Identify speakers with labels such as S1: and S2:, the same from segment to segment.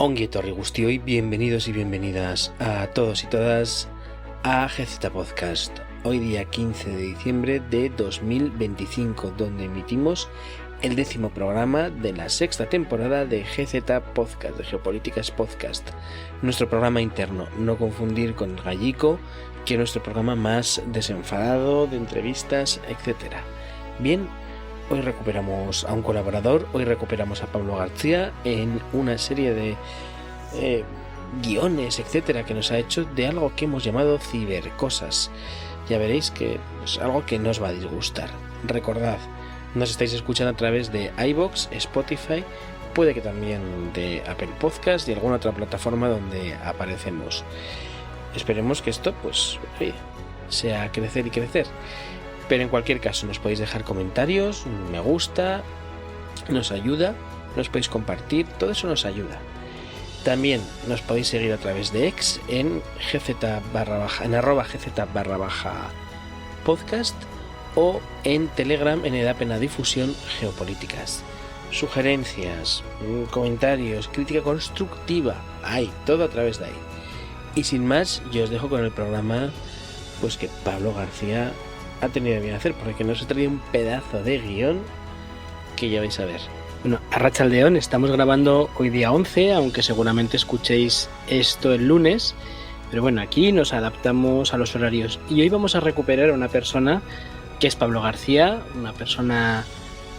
S1: Ongi etorri guztioi, bienvenidos y bienvenidas a todos y todas a GZ Podcast. Hoy día 15 de diciembre de 2025, donde emitimos el 10º programa de la 6ª temporada de GZ Podcast, de Geopolíticas Podcast. Nuestro programa interno, no confundir con el gallico, que es nuestro programa más desenfadado, de entrevistas, etc. Bien, hoy recuperamos a un colaborador, hoy recuperamos a Pablo García en una serie de guiones, etcétera, que nos ha hecho de algo que hemos llamado cibercosas. Ya veréis que es algo que no os va a disgustar. Recordad, nos estáis escuchando a través de iVoox, Spotify, puede que también de Apple Podcast y alguna otra plataforma donde aparecemos. Esperemos que esto, pues, sea crecer y crecer. Pero en cualquier caso, nos podéis dejar comentarios, me gusta, nos ayuda, nos podéis compartir, todo eso nos ayuda. También nos podéis seguir a través de X en @gz_podcast o en Telegram en Edapena Difusión Geopolíticas. Sugerencias, comentarios, crítica constructiva, hay todo a través de ahí. Y sin más, yo os dejo con el programa pues que Pablo García ha tenido bien hacer, porque nos ha traído un pedazo de guión que ya vais a ver. Bueno, arratsaldeon, estamos grabando hoy día 11, aunque seguramente escuchéis esto el lunes, pero bueno, aquí nos adaptamos a los horarios y hoy vamos a recuperar a una persona que es Pablo García, una persona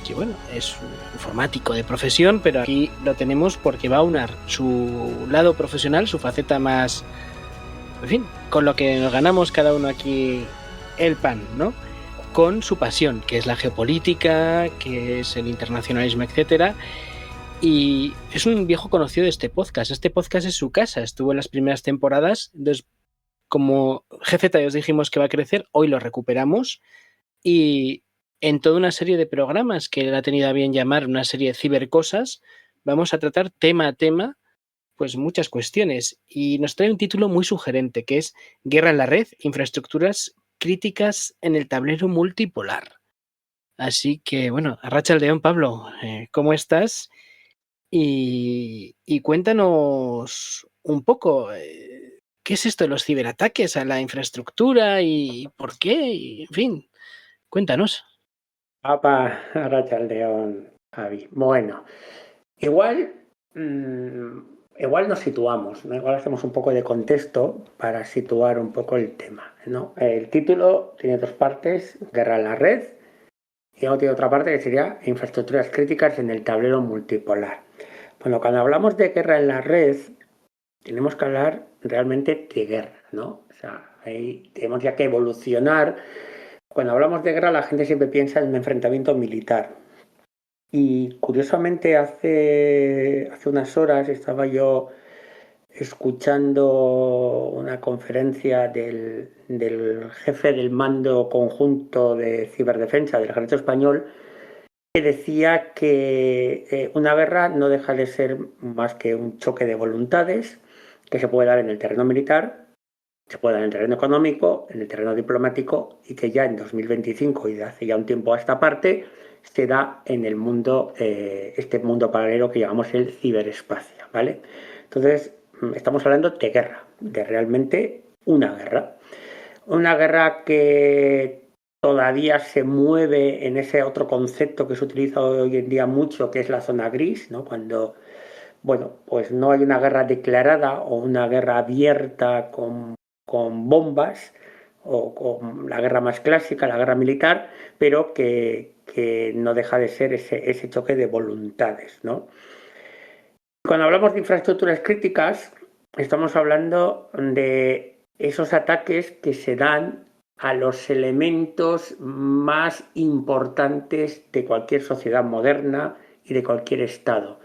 S1: que bueno, es un informático de profesión, pero aquí lo tenemos porque va a unar su lado profesional, su faceta más, en fin, con lo que nos ganamos cada uno aquí el pan, ¿no? Con su pasión, que es la geopolítica, que es el internacionalismo, etcétera. Y es un viejo conocido de este podcast. Este podcast es su casa, estuvo en las primeras temporadas. Entonces, como GZ ya os dijimos que va a crecer, hoy lo recuperamos. Y en toda una serie de programas que él ha tenido a bien llamar una serie de cibercosas, vamos a tratar tema a tema pues muchas cuestiones. Y nos trae un título muy sugerente, que es Guerra en la red, infraestructuras críticas en el tablero multipolar. Así que, bueno, arratsaldeon, Pablo, ¿cómo estás? Y cuéntanos un poco, ¿qué es esto de los ciberataques a la infraestructura y por qué? Y, en fin, cuéntanos.
S2: Arratsaldeon, Javi. Bueno, igual, igual nos situamos, ¿no? Igual hacemos un poco de contexto para situar un poco el tema, ¿no? El título tiene dos partes, Guerra en la red, y luego tiene otra parte que sería infraestructuras críticas en el tablero multipolar. Bueno, cuando hablamos de guerra en la red, tenemos que hablar realmente de guerra, ¿no? O sea, ahí tenemos ya que evolucionar. Cuando hablamos de guerra, la gente siempre piensa en un enfrentamiento militar. Y curiosamente hace unas horas estaba yo escuchando una conferencia del jefe del mando conjunto de ciberdefensa del Ejército Español, que decía que una guerra no deja de ser más que un choque de voluntades que se puede dar en el terreno militar, se puede dar en el terreno económico, en el terreno diplomático, y que ya en 2025 y de hace ya un tiempo a esta parte se da en el mundo, este mundo paralelo que llamamos el ciberespacio, ¿vale? Entonces, estamos hablando de guerra, de realmente una guerra que todavía se mueve en ese otro concepto que se utiliza hoy en día mucho, que es la zona gris, ¿no? Cuando, bueno, pues no hay una guerra declarada o una guerra abierta con bombas o con la guerra más clásica, la guerra militar, pero que no deja de ser ese choque de voluntades, ¿no? Cuando hablamos de infraestructuras críticas, estamos hablando de esos ataques que se dan a los elementos más importantes de cualquier sociedad moderna y de cualquier estado,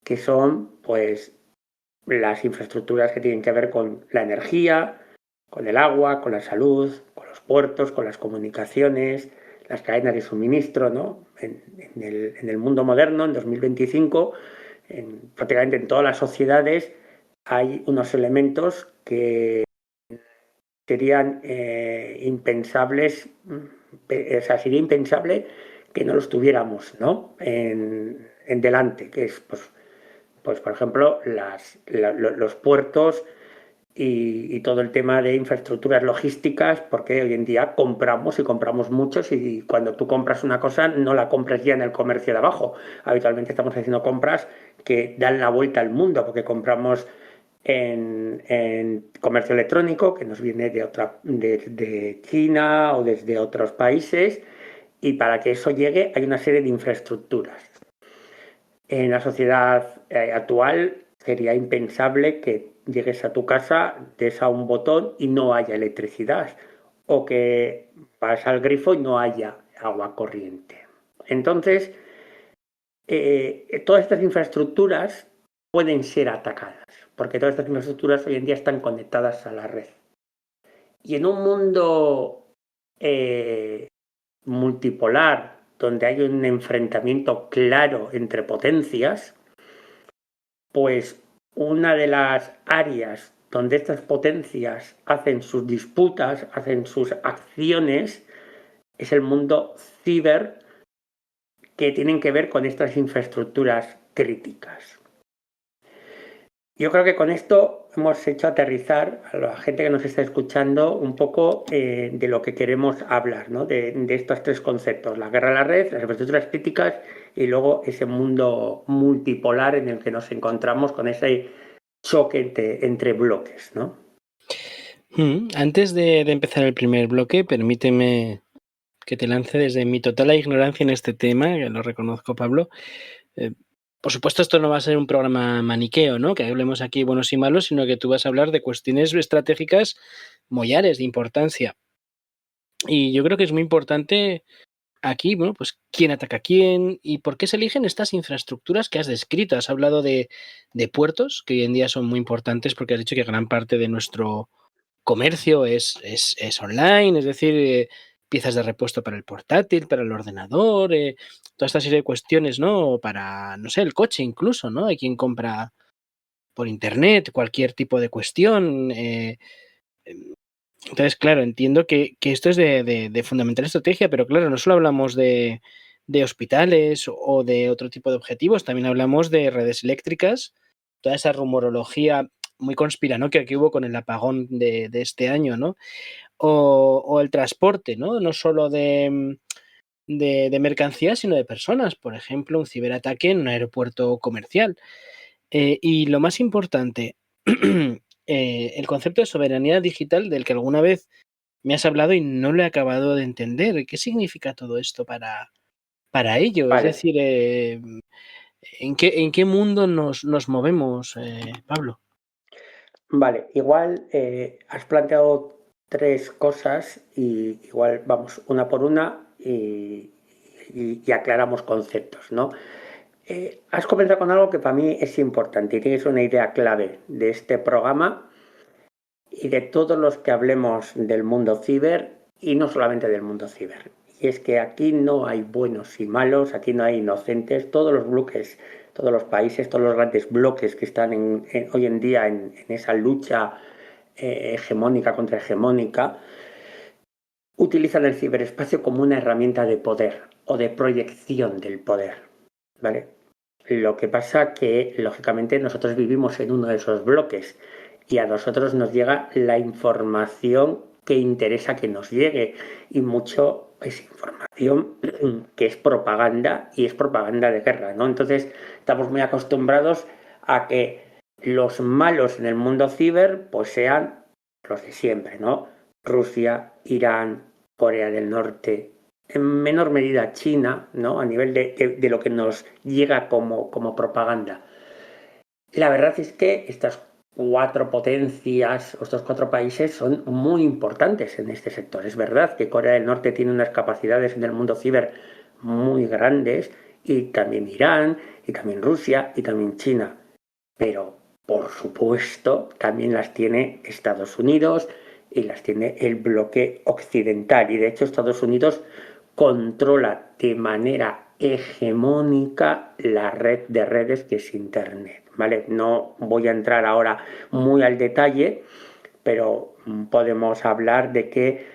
S2: que son pues las infraestructuras que tienen que ver con la energía, con el agua, con la salud, con los puertos, con las comunicaciones, las cadenas de suministro, ¿no? En el mundo moderno, en 2025, prácticamente en todas las sociedades hay unos elementos que serían impensables, o sea, sería impensable que no los tuviéramos, ¿no? En delante, que es pues Pues, por ejemplo, los puertos y todo el tema de infraestructuras logísticas, porque hoy en día compramos y compramos muchos y cuando tú compras una cosa no la compras ya en el comercio de abajo. Habitualmente estamos haciendo compras que dan la vuelta al mundo, porque compramos en comercio electrónico que nos viene de China o desde otros países, y para que eso llegue hay una serie de infraestructuras. En la sociedad actual sería impensable que llegues a tu casa, des a un botón y no haya electricidad, o que vas al grifo y no haya agua corriente. Entonces, todas estas infraestructuras pueden ser atacadas, porque todas estas infraestructuras hoy en día están conectadas a la red. Y en un mundo eh, multipolar, donde hay un enfrentamiento claro entre potencias, pues una de las áreas donde estas potencias hacen sus disputas, hacen sus acciones, es el mundo ciber, que tienen que ver con estas infraestructuras críticas. Yo creo que con esto hemos hecho aterrizar a la gente que nos está escuchando un poco de lo que queremos hablar, ¿no? De estos tres conceptos: la guerra a la red, las infraestructuras críticas y luego ese mundo multipolar en el que nos encontramos con ese choque entre bloques, ¿no?
S1: Antes de empezar el primer bloque, permíteme que te lance desde mi total ignorancia en este tema, que lo reconozco, Pablo. Por supuesto, esto no va a ser un programa maniqueo, ¿no? Que hablemos aquí buenos y malos, sino que tú vas a hablar de cuestiones estratégicas mollares, de importancia. Y yo creo que es muy importante aquí, bueno, pues quién ataca a quién y por qué se eligen estas infraestructuras que has descrito. Has hablado de puertos, que hoy en día son muy importantes porque has dicho que gran parte de nuestro comercio es online, es decir, piezas de repuesto para el portátil, para el ordenador, toda esta serie de cuestiones, ¿no? Para, no sé, el coche incluso, ¿no? Hay quien compra por internet cualquier tipo de cuestión. Entonces, claro, entiendo que esto es de fundamental estrategia, pero claro, no solo hablamos de hospitales o de otro tipo de objetivos, también hablamos de redes eléctricas, toda esa rumorología muy conspiranoica que hubo con el apagón de este año, ¿no? O el transporte, ¿no? No solo de mercancías, sino de personas. Por ejemplo, un ciberataque en un aeropuerto comercial. Y lo más importante, el concepto de soberanía digital del que alguna vez me has hablado y no lo he acabado de entender. ¿Qué significa todo esto para ello? Es
S2: Vale,
S1: decir, ¿en qué mundo nos movemos, Pablo?
S2: vale. Igual has planteado tres cosas y igual vamos una por una y aclaramos conceptos, ¿no? Has comenzado con algo que para mí es importante y tienes una idea clave de este programa y de todos los que hablemos del mundo ciber, y no solamente del mundo ciber. Y es que aquí no hay buenos y malos, aquí no hay inocentes. Todos los bloques, todos los países, todos los grandes bloques que están hoy en día en esa lucha hegemónica contra hegemónica, utilizan el ciberespacio como una herramienta de poder o de proyección del poder, ¿vale? Lo que pasa que, lógicamente, nosotros vivimos en uno de esos bloques y a nosotros nos llega la información que interesa que nos llegue, y mucho es información que es propaganda, y es propaganda de guerra, ¿no? Entonces estamos muy acostumbrados a que los malos en el mundo ciber pues sean los de siempre, ¿no? Rusia, Irán, Corea del Norte, en menor medida China, ¿no? A nivel de lo que nos llega como propaganda. La verdad es que estas cuatro potencias, o estos cuatro países, son muy importantes en este sector. Es verdad que Corea del Norte tiene unas capacidades en el mundo ciber muy grandes, y también Irán, y también Rusia, y también China. Pero, por supuesto, también las tiene Estados Unidos y las tiene el bloque occidental. Y de hecho Estados Unidos controla de manera hegemónica la red de redes que es Internet, ¿vale? No voy a entrar ahora muy al detalle, pero podemos hablar de que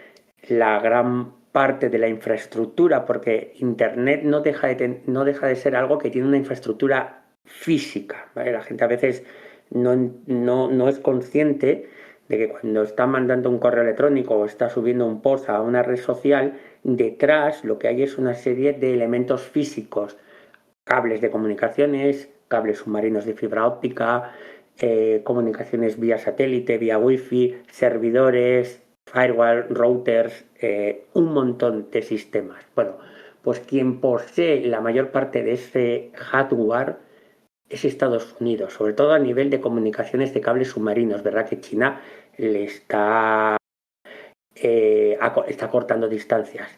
S2: la gran parte de la infraestructura, porque Internet no deja de ser algo que tiene una infraestructura física, ¿vale? La gente a veces no es consciente de que cuando está mandando un correo electrónico o está subiendo un post a una red social, detrás lo que hay es una serie de elementos físicos, cables de comunicaciones, cables submarinos de fibra óptica, comunicaciones vía satélite, vía wifi, servidores, firewall, routers, un montón de sistemas. Bueno, pues quien posee la mayor parte de ese hardware es Estados Unidos, sobre todo a nivel de comunicaciones de cables submarinos, ¿verdad? Que China le está cortando distancias.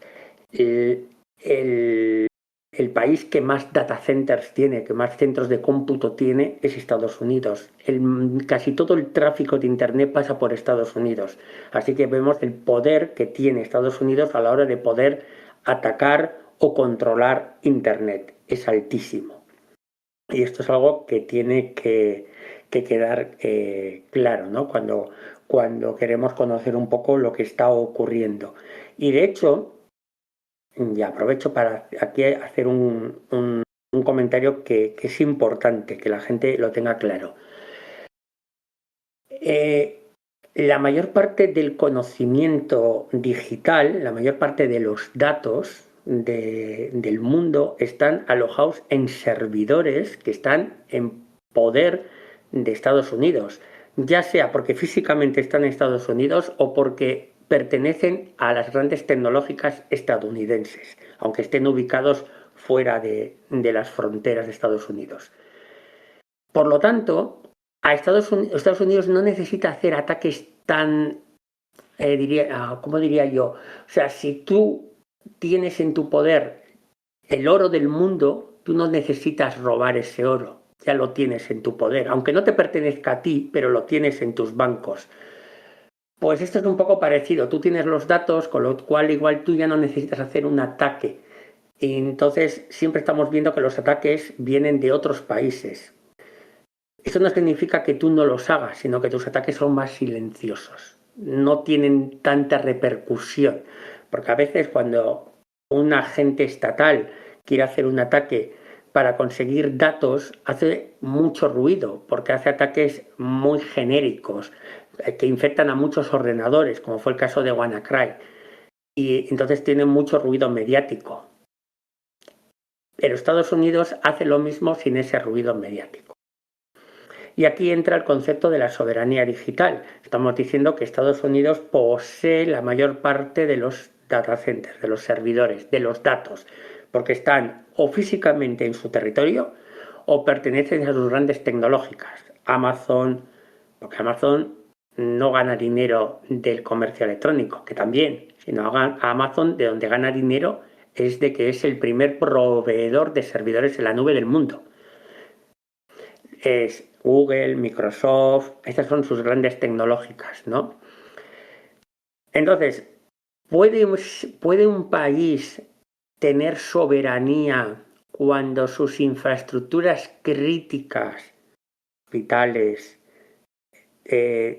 S2: El, el país que más data centers tiene, que más centros de cómputo tiene, es Estados Unidos. Casi todo el tráfico de Internet pasa por Estados Unidos. Así que vemos el poder que tiene Estados Unidos a la hora de poder atacar o controlar Internet. Es altísimo. Y esto es algo que tiene que quedar claro, ¿no? Cuando queremos conocer un poco lo que está ocurriendo. Y de hecho, y aprovecho para aquí hacer un comentario que es importante, que la gente lo tenga claro. La mayor parte del conocimiento digital, la mayor parte de los datos del mundo están alojados en servidores que están en poder de Estados Unidos, ya sea porque físicamente están en Estados Unidos o porque pertenecen a las grandes tecnológicas estadounidenses, aunque estén ubicados fuera de las fronteras de Estados Unidos. Por lo tanto, Estados Unidos no necesita hacer ataques tan, ¿cómo diría yo? O sea, si tú tienes en tu poder el oro del mundo, tú no necesitas robar ese oro, ya lo tienes en tu poder, aunque no te pertenezca a ti, pero lo tienes en tus bancos. Pues esto es un poco parecido, tú tienes los datos, con lo cual igual tú ya no necesitas hacer un ataque. Y entonces siempre estamos viendo que los ataques vienen de otros países. Eso no significa que tú no los hagas, sino que tus ataques son más silenciosos, no tienen tanta repercusión, porque a veces cuando un agente estatal quiere hacer un ataque para conseguir datos, hace mucho ruido, porque hace ataques muy genéricos, que infectan a muchos ordenadores, como fue el caso de WannaCry, y entonces tiene mucho ruido mediático. Pero Estados Unidos hace lo mismo sin ese ruido mediático. Y aquí entra el concepto de la soberanía digital. Estamos diciendo que Estados Unidos posee la mayor parte de los data centers, de los servidores, de los datos, porque están o físicamente en su territorio o pertenecen a sus grandes tecnológicas. Amazon, porque Amazon no gana dinero del comercio electrónico, que también, sino Amazon de donde gana dinero es de que es el primer proveedor de servidores en la nube del mundo. Es Google, Microsoft, estas son sus grandes tecnológicas, ¿no? Entonces, ¿puede un país tener soberanía cuando sus infraestructuras críticas, vitales,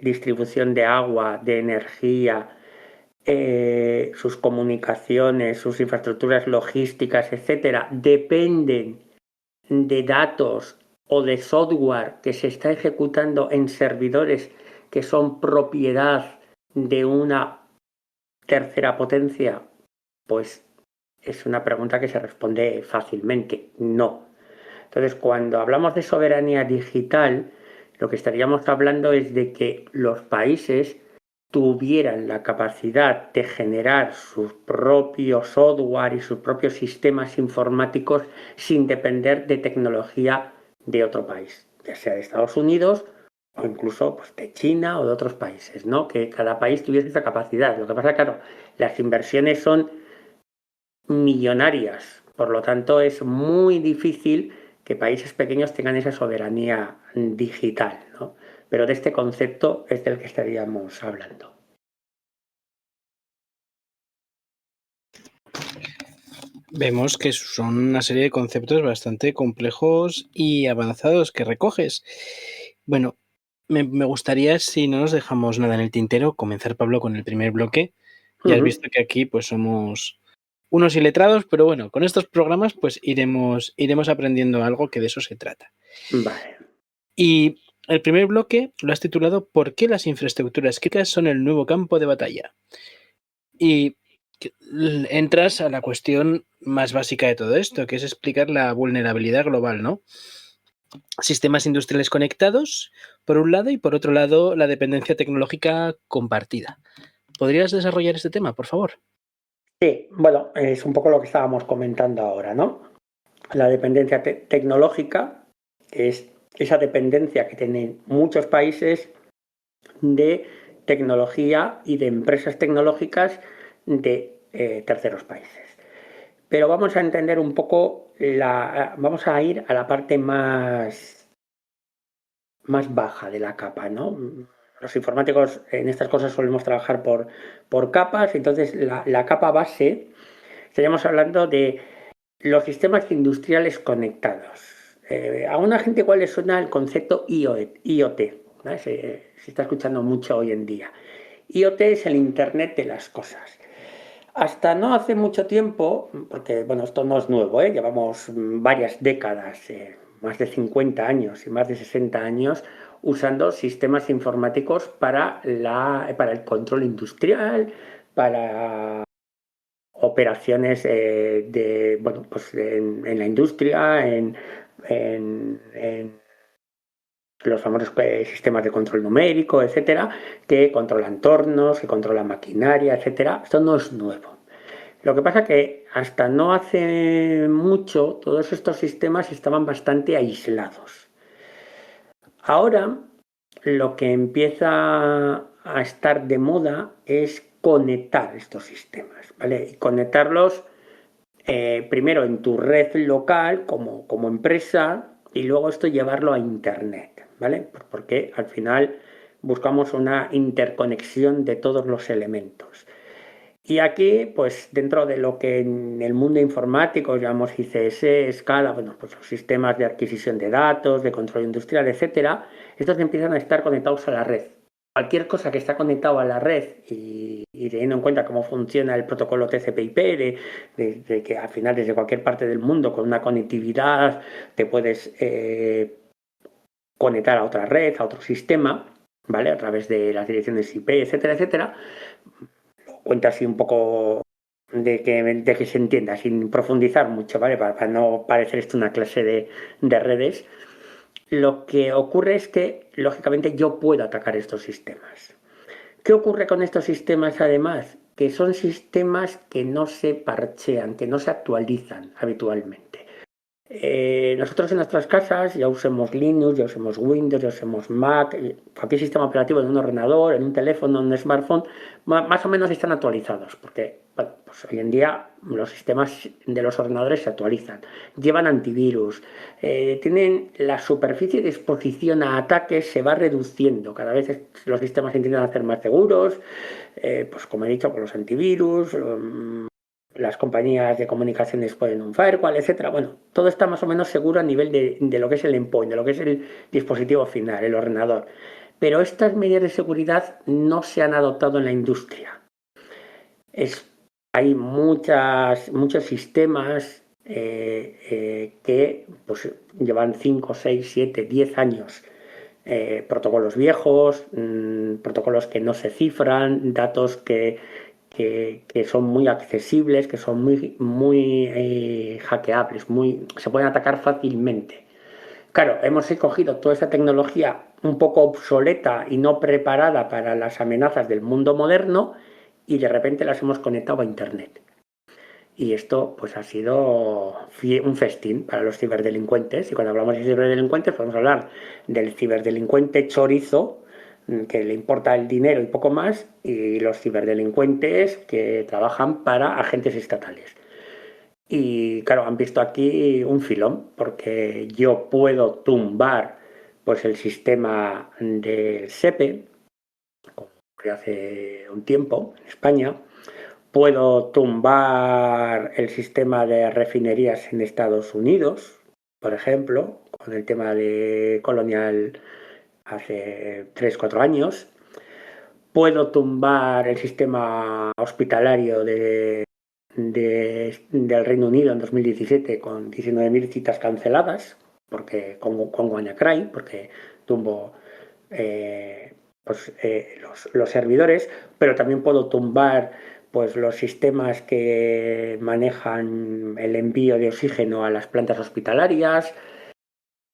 S2: distribución de agua, de energía, sus comunicaciones, sus infraestructuras logísticas, etcétera, dependen de datos o de software que se está ejecutando en servidores que son propiedad de una tercera potencia? Pues es una pregunta que se responde fácilmente, no. Entonces, cuando hablamos de soberanía digital, lo que estaríamos hablando es de que los países tuvieran la capacidad de generar su propio software y sus propios sistemas informáticos sin depender de tecnología de otro país, ya sea de Estados Unidos o incluso pues, de China o de otros países, ¿no? Que cada país tuviese esa capacidad. Lo que pasa, claro, las inversiones son millonarias, por lo tanto es muy difícil que países pequeños tengan esa soberanía digital, ¿no? Pero de este concepto es del que estaríamos hablando.
S1: Vemos que son una serie de conceptos bastante complejos y avanzados que recoges. Bueno, me gustaría, si no nos dejamos nada en el tintero, comenzar, Pablo, con el primer bloque. Ya has visto que aquí pues somos unos iletrados, pero bueno, con estos programas pues iremos aprendiendo algo, que de eso se trata.
S2: Vale.
S1: Y el primer bloque lo has titulado ¿Por qué las infraestructuras críticas son el nuevo campo de batalla? Y entras a la cuestión más básica de todo esto, que es explicar la vulnerabilidad global, ¿no? Sistemas industriales conectados, por un lado, y por otro lado, la dependencia tecnológica compartida. ¿Podrías desarrollar este tema, por favor?
S2: Sí, bueno, es un poco lo que estábamos comentando ahora, ¿no? La dependencia tecnológica es esa dependencia que tienen muchos países de tecnología y de empresas tecnológicas de terceros países. Pero vamos a entender un poco, vamos a ir a la parte más baja de la capa, ¿no? Los informáticos en estas cosas solemos trabajar por capas, entonces la capa base, estaríamos hablando de los sistemas industriales conectados. A una gente igual le suena el concepto IoT, ¿no? Se está escuchando mucho hoy en día. IoT es el Internet de las cosas. Hasta no hace mucho tiempo, porque bueno, esto no es nuevo, llevamos varias décadas, más de 50 años y más de 60 años, usando sistemas informáticos para el control industrial, para operaciones pues en la industria, en los famosos sistemas de control numérico, etcétera, que controlan tornos, que controlan maquinaria, etcétera. Esto no es nuevo. Lo que pasa que hasta no hace mucho todos estos sistemas estaban bastante aislados. Ahora lo que empieza a estar de moda es conectar estos sistemas, ¿vale? Y conectarlos primero en tu red local como empresa y luego esto llevarlo a Internet, ¿vale? Porque al final buscamos una interconexión de todos los elementos. Y aquí, pues dentro de lo que en el mundo informático llamamos ICS, Scala, bueno, pues los sistemas de adquisición de datos, de control industrial, etcétera, estos empiezan a estar conectados a la red. Cualquier cosa que está conectado a la red y teniendo en cuenta cómo funciona el protocolo TCP/IP, de que al final desde cualquier parte del mundo con una conectividad te puedes conectar a otra red, a otro sistema, ¿vale? A través de las direcciones IP, etcétera, etcétera. Cuenta así un poco de que se entienda, sin profundizar mucho, ¿vale? Para no parecer esto una clase de redes. Lo que ocurre es que, lógicamente, yo puedo atacar estos sistemas. ¿Qué ocurre con estos sistemas, además? Que son sistemas que no se parchean, que no se actualizan habitualmente. Nosotros en nuestras casas ya usemos Linux, ya usemos Windows, ya usemos Mac, cualquier sistema operativo en un ordenador, en un teléfono, en un smartphone, más o menos están actualizados, porque bueno, pues hoy en día los sistemas de los ordenadores se actualizan, llevan antivirus, tienen la superficie de exposición a ataques se va reduciendo, cada vez los sistemas se intentan hacer más seguros, pues como he dicho, con los antivirus, las compañías de comunicaciones ponen un firewall, etcétera. Bueno, todo está más o menos seguro a nivel de lo que es el endpoint, de lo que es el dispositivo final, el ordenador. Pero estas medidas de seguridad no se han adoptado en la industria. Hay muchos sistemas que pues, llevan 5, 6, 7, 10 años. Protocolos viejos, protocolos que no se cifran, datos que son muy accesibles, que son muy hackeables, se pueden atacar fácilmente. Claro, hemos escogido toda esa tecnología un poco obsoleta y no preparada para las amenazas del mundo moderno y de repente las hemos conectado a Internet. Y esto pues ha sido un festín para los ciberdelincuentes. Y cuando hablamos de ciberdelincuentes podemos hablar del ciberdelincuente chorizo, que le importa el dinero y poco más, y los ciberdelincuentes que trabajan para agentes estatales. Y claro, han visto aquí un filón, porque yo puedo tumbar pues el sistema del SEPE, como ocurrió hace un tiempo en España. Puedo tumbar el sistema de refinerías en Estados Unidos, por ejemplo, con el tema de Colonial hace 3-4 años. Puedo tumbar el sistema hospitalario de del Reino Unido en 2017 con 19.000 citas canceladas con WannaCry, porque tumbó los servidores, pero también puedo tumbar pues los sistemas que manejan el envío de oxígeno a las plantas hospitalarias.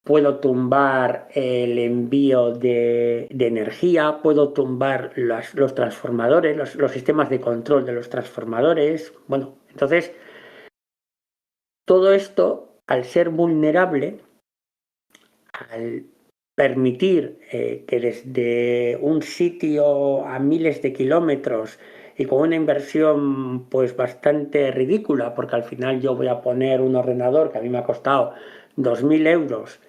S2: Puedo tumbar el envío de energía, puedo tumbar los transformadores, los sistemas de control de los transformadores. Bueno, entonces, todo esto, al ser vulnerable, al permitir que desde un sitio a miles de kilómetros y con una inversión pues bastante ridícula, porque al final yo voy a poner un ordenador que a mí me ha costado 2.000 euros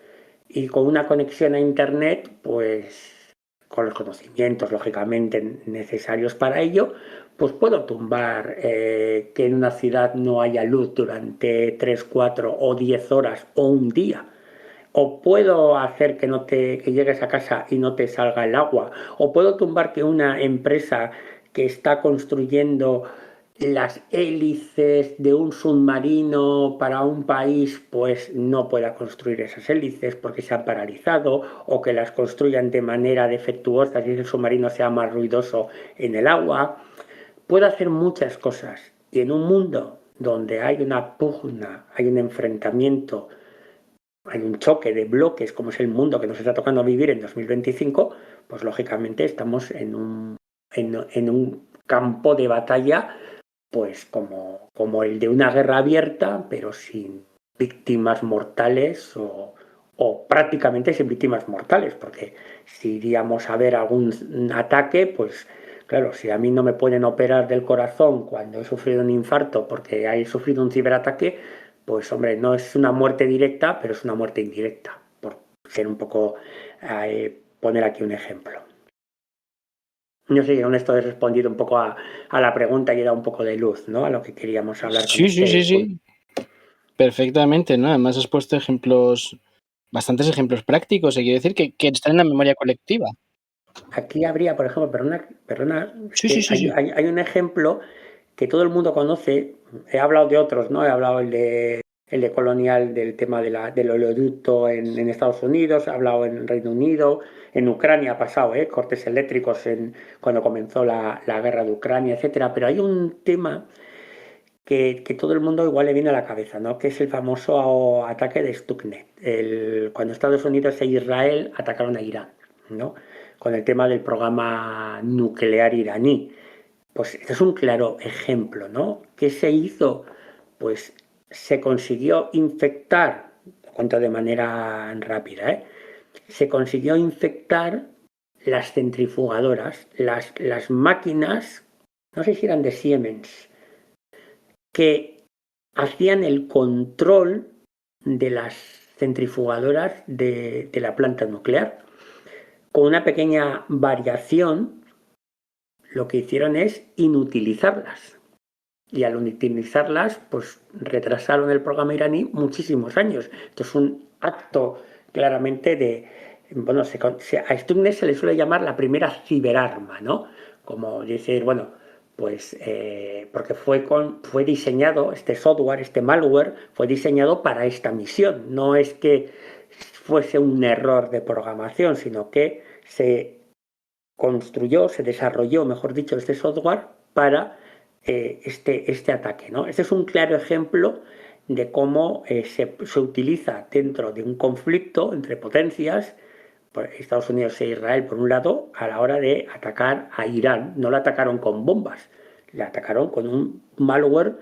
S2: y con una conexión a internet, pues con los conocimientos lógicamente necesarios para ello, pues puedo tumbar que en una ciudad no haya luz durante 3, 4 o 10 horas o un día. O puedo hacer que llegues a casa y no te salga el agua. O puedo tumbar que una empresa que está construyendo las hélices de un submarino para un país, pues no pueda construir esas hélices porque se han paralizado, o que las construyan de manera defectuosa y el submarino sea más ruidoso en el agua. Puedo hacer muchas cosas. Y en un mundo donde hay una pugna, hay un enfrentamiento, hay un choque de bloques, como es el mundo que nos está tocando vivir en 2025, pues lógicamente estamos en un campo de batalla, pues como el de una guerra abierta, pero sin víctimas mortales o prácticamente sin víctimas mortales, porque si iríamos a ver algún ataque, pues claro, si a mí no me pueden operar del corazón cuando he sufrido un infarto porque he sufrido un ciberataque, pues hombre, no es una muerte directa, pero es una muerte indirecta, por ser un poco, poner aquí un ejemplo. No sé si con esto he respondido un poco a la pregunta y he dado un poco de luz, ¿no? A lo que queríamos hablar con
S1: Sí. Perfectamente, ¿no? Además has puesto bastantes ejemplos prácticos, y quiero decir que están en la memoria colectiva.
S2: Aquí habría, por ejemplo, perdona,
S1: Sí.
S2: hay un ejemplo que todo el mundo conoce. He hablado de otros, ¿no? He hablado el de Colonial, del tema del oleoducto en Estados Unidos, he hablado en Reino Unido, en Ucrania ha pasado, cortes eléctricos cuando comenzó la guerra de Ucrania, etcétera. Pero hay un tema que todo el mundo igual le viene a la cabeza, ¿no? Que es el famoso ataque de Stuxnet, cuando Estados Unidos e Israel atacaron a Irán, ¿no? Con el tema del programa nuclear iraní. Pues este es un claro ejemplo, ¿no? ¿Qué se hizo? Pues se consiguió infectar, lo cuento de manera rápida, se consiguió infectar las centrifugadoras, las máquinas, no sé si eran de Siemens, que hacían el control de las centrifugadoras de la planta nuclear. Con una pequeña variación, lo que hicieron es inutilizarlas. Y al inutilizarlas, pues retrasaron el programa iraní muchísimos años. Esto es un acto claramente bueno, a Stuxnet se le suele llamar la primera ciberarma, ¿no? Como decir, bueno, pues porque fue diseñado, este software, este malware, fue diseñado para esta misión. No es que fuese un error de programación, sino que se desarrolló, mejor dicho, este software para este ataque, ¿no? Este es un claro ejemplo de cómo se utiliza dentro de un conflicto entre potencias, Estados Unidos e Israel por un lado, a la hora de atacar a Irán. No la atacaron con bombas, la atacaron con un malware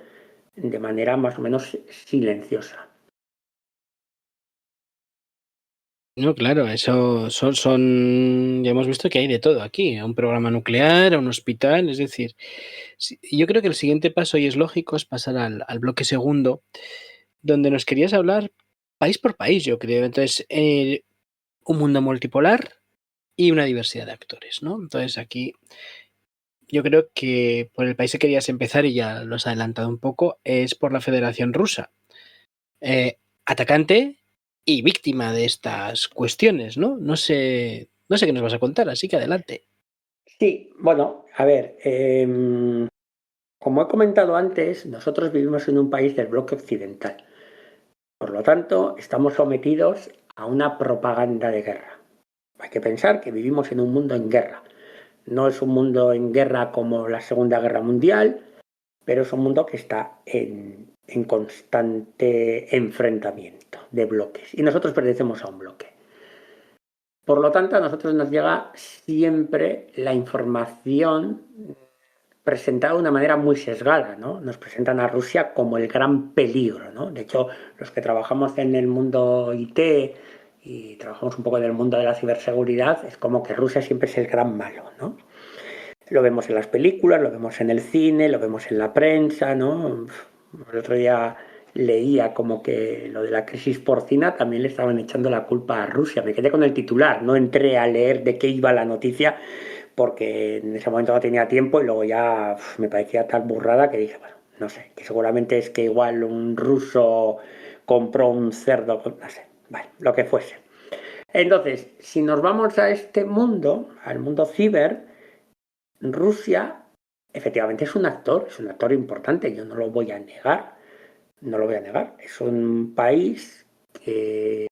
S2: de manera más o menos silenciosa.
S1: No, claro, eso ya hemos visto que hay de todo aquí, un programa nuclear, un hospital, es decir, yo creo que el siguiente paso, y es lógico, es pasar al bloque segundo, donde nos querías hablar país por país, yo creo. Entonces, un mundo multipolar y una diversidad de actores, ¿no? Entonces aquí yo creo que por el país que querías empezar, y ya lo has adelantado un poco, es por la Federación Rusa. Atacante y víctima de estas cuestiones, ¿no? No sé qué nos vas a contar, así que adelante.
S2: Sí, bueno, a ver, Como he comentado antes, nosotros vivimos en un país del bloque occidental. Por lo tanto, estamos sometidos a una propaganda de guerra. Hay que pensar que vivimos en un mundo en guerra. No es un mundo en guerra como la Segunda Guerra Mundial, pero es un mundo que está en constante enfrentamiento de bloques. Y nosotros pertenecemos a un bloque. Por lo tanto, a nosotros nos llega siempre la información presentada de una manera muy sesgada, ¿no? Nos presentan a Rusia como el gran peligro, ¿no? De hecho, los que trabajamos en el mundo IT y trabajamos un poco en el mundo de la ciberseguridad, es como que Rusia siempre es el gran malo, ¿no? Lo vemos en las películas, lo vemos en el cine, lo vemos en la prensa, ¿no? El otro día leía como que lo de la crisis porcina también le estaban echando la culpa a Rusia. Me quedé con el titular, no entré a leer de qué iba la noticia porque en ese momento no tenía tiempo y luego ya me parecía tal burrada que dije, bueno, no sé, que seguramente es que igual un ruso compró un cerdo, no sé, vale, lo que fuese. Entonces, si nos vamos a este mundo, al mundo ciber, Rusia efectivamente es un actor importante, yo no lo voy a negar, no lo voy a negar. Es un país que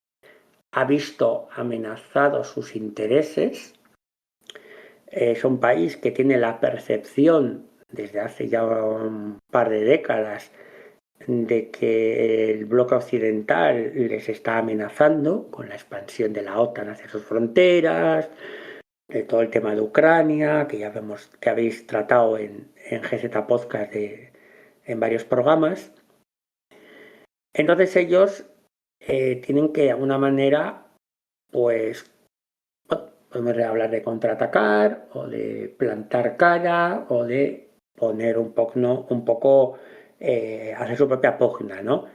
S2: ha visto amenazados sus intereses, es un país que tiene la percepción desde hace ya un par de décadas de que el bloque occidental les está amenazando con la expansión de la OTAN hacia sus fronteras, de todo el tema de Ucrania, que ya vemos que habéis tratado en GZ Podcast en varios programas. Entonces ellos tienen que de alguna manera, pues, podemos hablar de contraatacar o de plantar cara o de poner un poco hacer su propia pugna, ¿no?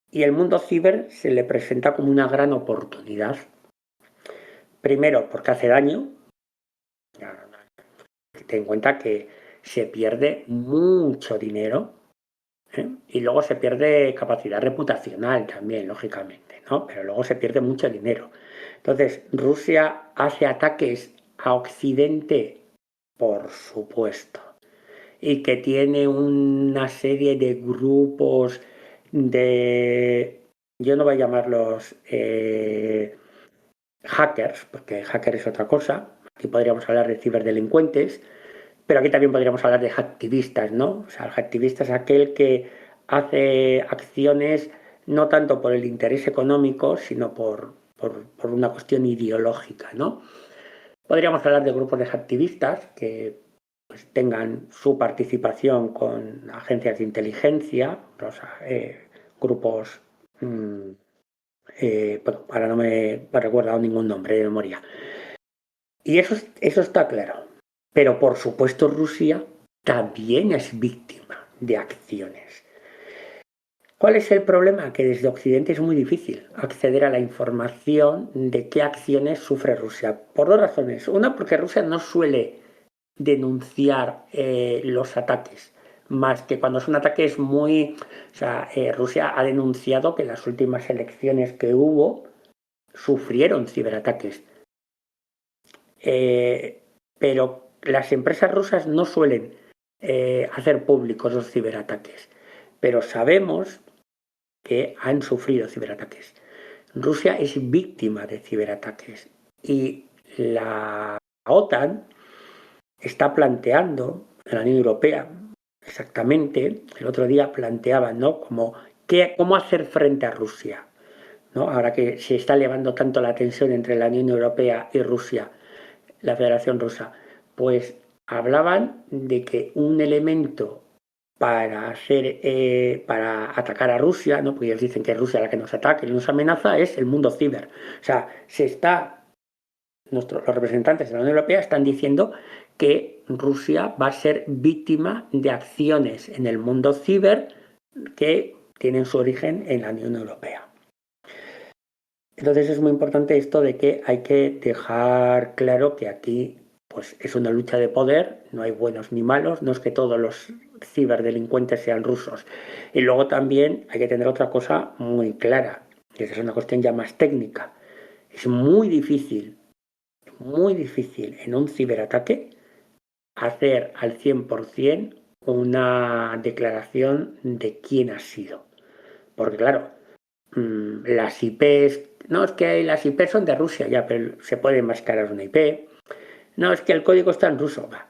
S2: Y el mundo ciber se le presenta como una gran oportunidad. Primero, porque hace daño. Ten en cuenta que se pierde mucho dinero, ¿eh? Y luego se pierde capacidad reputacional también, lógicamente, ¿no? Pero luego se pierde mucho dinero. Entonces, Rusia hace ataques a Occidente, por supuesto, y que tiene una serie de grupos de, yo no voy a llamarlos hackers, porque hacker es otra cosa, aquí podríamos hablar de ciberdelincuentes, pero aquí también podríamos hablar de hacktivistas, ¿no? O sea, el hacktivista es aquel que hace acciones no tanto por el interés económico, sino por una cuestión ideológica, ¿no? Podríamos hablar de grupos de hacktivistas que pues, tengan su participación con agencias de inteligencia, grupos, bueno, ahora no me recuerdo ningún nombre de memoria. Y eso está claro. Pero por supuesto Rusia también es víctima de acciones. ¿Cuál es el problema? Que desde Occidente es muy difícil acceder a la información de qué acciones sufre Rusia. Por dos razones. Una, porque Rusia no suele denunciar los ataques, más que cuando son ataques muy... O sea, Rusia ha denunciado que las últimas elecciones que hubo sufrieron ciberataques. Pero las empresas rusas no suelen hacer públicos los ciberataques, pero sabemos que han sufrido ciberataques. Rusia es víctima de ciberataques y la OTAN está planteando, la Unión Europea exactamente, el otro día planteaban, ¿no? ¿Cómo hacer frente a Rusia? ¿No? Ahora que se está elevando tanto la tensión entre la Unión Europea y Rusia, la Federación Rusa, pues hablaban de que un elemento para atacar a Rusia, ¿no? Porque ellos dicen que es Rusia la que nos ataca y nos amenaza, es el mundo ciber. O sea, los representantes de la Unión Europea están diciendo que Rusia va a ser víctima de acciones en el mundo ciber que tienen su origen en la Unión Europea. Entonces es muy importante esto de que hay que dejar claro que aquí pues, es una lucha de poder, no hay buenos ni malos, no es que todos los ciberdelincuentes sean rusos. Y luego también hay que tener otra cosa muy clara, que es una cuestión ya más técnica. Es muy difícil en un ciberataque hacer al 100% una declaración de quién ha sido. Porque claro, las IPs, no es que las IPs son de Rusia, ya, pero se puede enmascarar una IP. No, es que el código está en ruso. Va,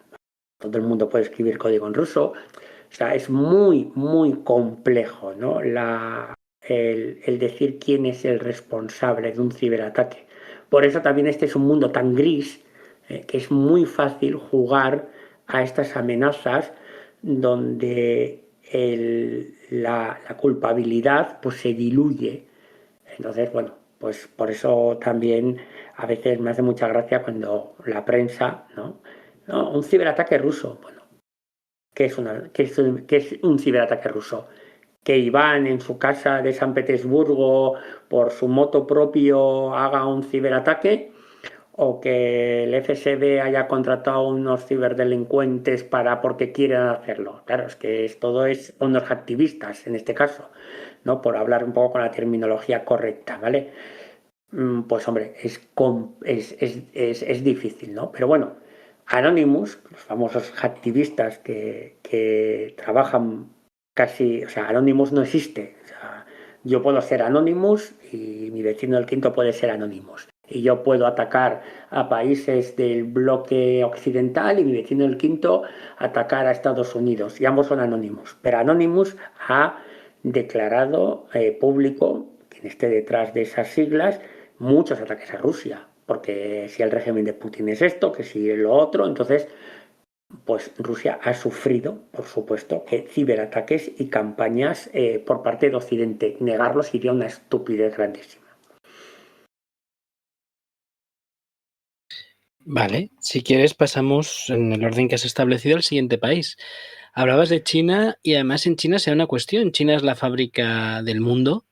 S2: todo el mundo puede escribir código en ruso. O sea, es muy, muy complejo, ¿no? El decir quién es el responsable de un ciberataque. Por eso también este es un mundo tan gris, que es muy fácil jugar a estas amenazas donde la culpabilidad pues se diluye. Entonces, bueno, pues por eso también a veces me hace mucha gracia cuando la prensa, ¿no? No, un ciberataque ruso. Bueno, qué es un ciberataque ruso? Que Iván en su casa de San Petersburgo por su moto propio haga un ciberataque, o que el FSB haya contratado a unos ciberdelincuentes porque quieran hacerlo. Claro, es que todo es unos activistas en este caso, ¿no? Por hablar un poco con la terminología correcta, ¿vale? Pues hombre, es difícil, ¿no? Pero bueno, Anonymous, los famosos activistas que trabajan casi, o sea, Anonymous no existe. O sea, yo puedo ser Anonymous y mi vecino del quinto puede ser Anonymous. Y yo puedo atacar a países del bloque occidental y mi vecino del quinto atacar a Estados Unidos. Y ambos son Anonymous. Pero Anonymous ha declarado público, quien esté detrás de esas siglas, muchos ataques a Rusia, porque si el régimen de Putin es esto, que si lo otro, entonces, pues Rusia ha sufrido, por supuesto, ciberataques y campañas por parte de Occidente. Negarlo sería una estupidez grandísima.
S1: Vale, si quieres pasamos en el orden que has establecido al siguiente país. Hablabas de China y además en China se da una cuestión. China es la fábrica del mundo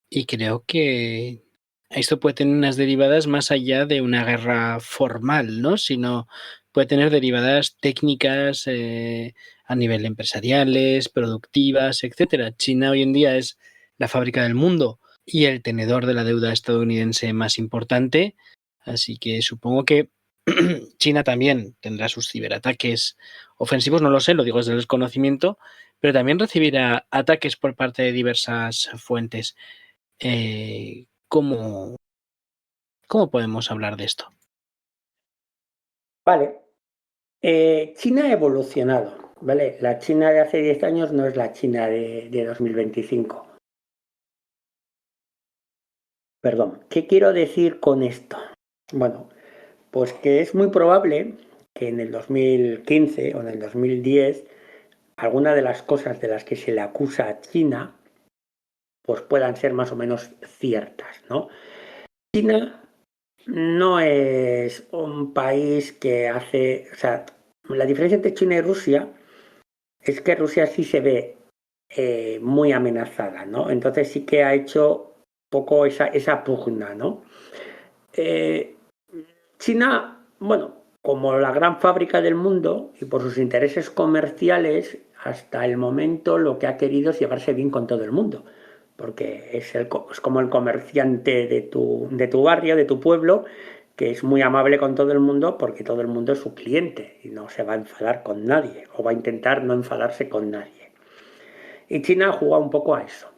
S1: y creo que esto puede tener unas derivadas más allá de una guerra formal, ¿no? Sino puede tener derivadas técnicas a nivel empresariales, productivas, etcétera. China hoy en día es la fábrica del mundo y el tenedor de la deuda estadounidense más importante. Así que supongo que China también tendrá sus ciberataques ofensivos, no lo sé, lo digo desde el desconocimiento, pero también recibirá ataques por parte de diversas fuentes. ¿Cómo podemos hablar de esto?
S2: Vale. China ha evolucionado, ¿vale? La China de hace 10 años no es la China de 2025. Perdón, ¿qué quiero decir con esto? Bueno, pues que es muy probable que en el 2015 o en el 2010 alguna de las cosas de las que se le acusa a China pues puedan ser más o menos ciertas, ¿no? China no es un país que hace, o sea, la diferencia entre China y Rusia es que Rusia sí se ve muy amenazada, ¿no? Entonces sí que ha hecho poco esa pugna, ¿no? Eh, China, bueno, como la gran fábrica del mundo y por sus intereses comerciales, hasta el momento lo que ha querido es llevarse bien con todo el mundo, porque es como el comerciante de tu barrio, de tu pueblo, que es muy amable con todo el mundo porque todo el mundo es su cliente y no se va a enfadar con nadie o va a intentar no enfadarse con nadie. Y China ha jugado un poco a eso.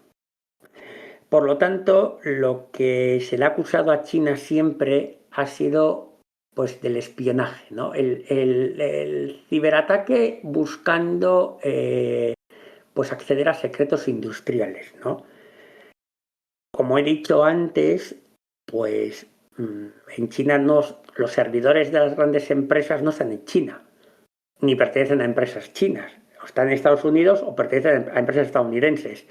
S2: Por lo tanto, lo que se le ha acusado a China siempre ha sido pues del espionaje, ¿no? El ciberataque buscando pues acceder a secretos industriales, ¿no? Como he dicho antes, pues en China los servidores de las grandes empresas no están en China, ni pertenecen a empresas chinas. O están en Estados Unidos o pertenecen a empresas estadounidenses.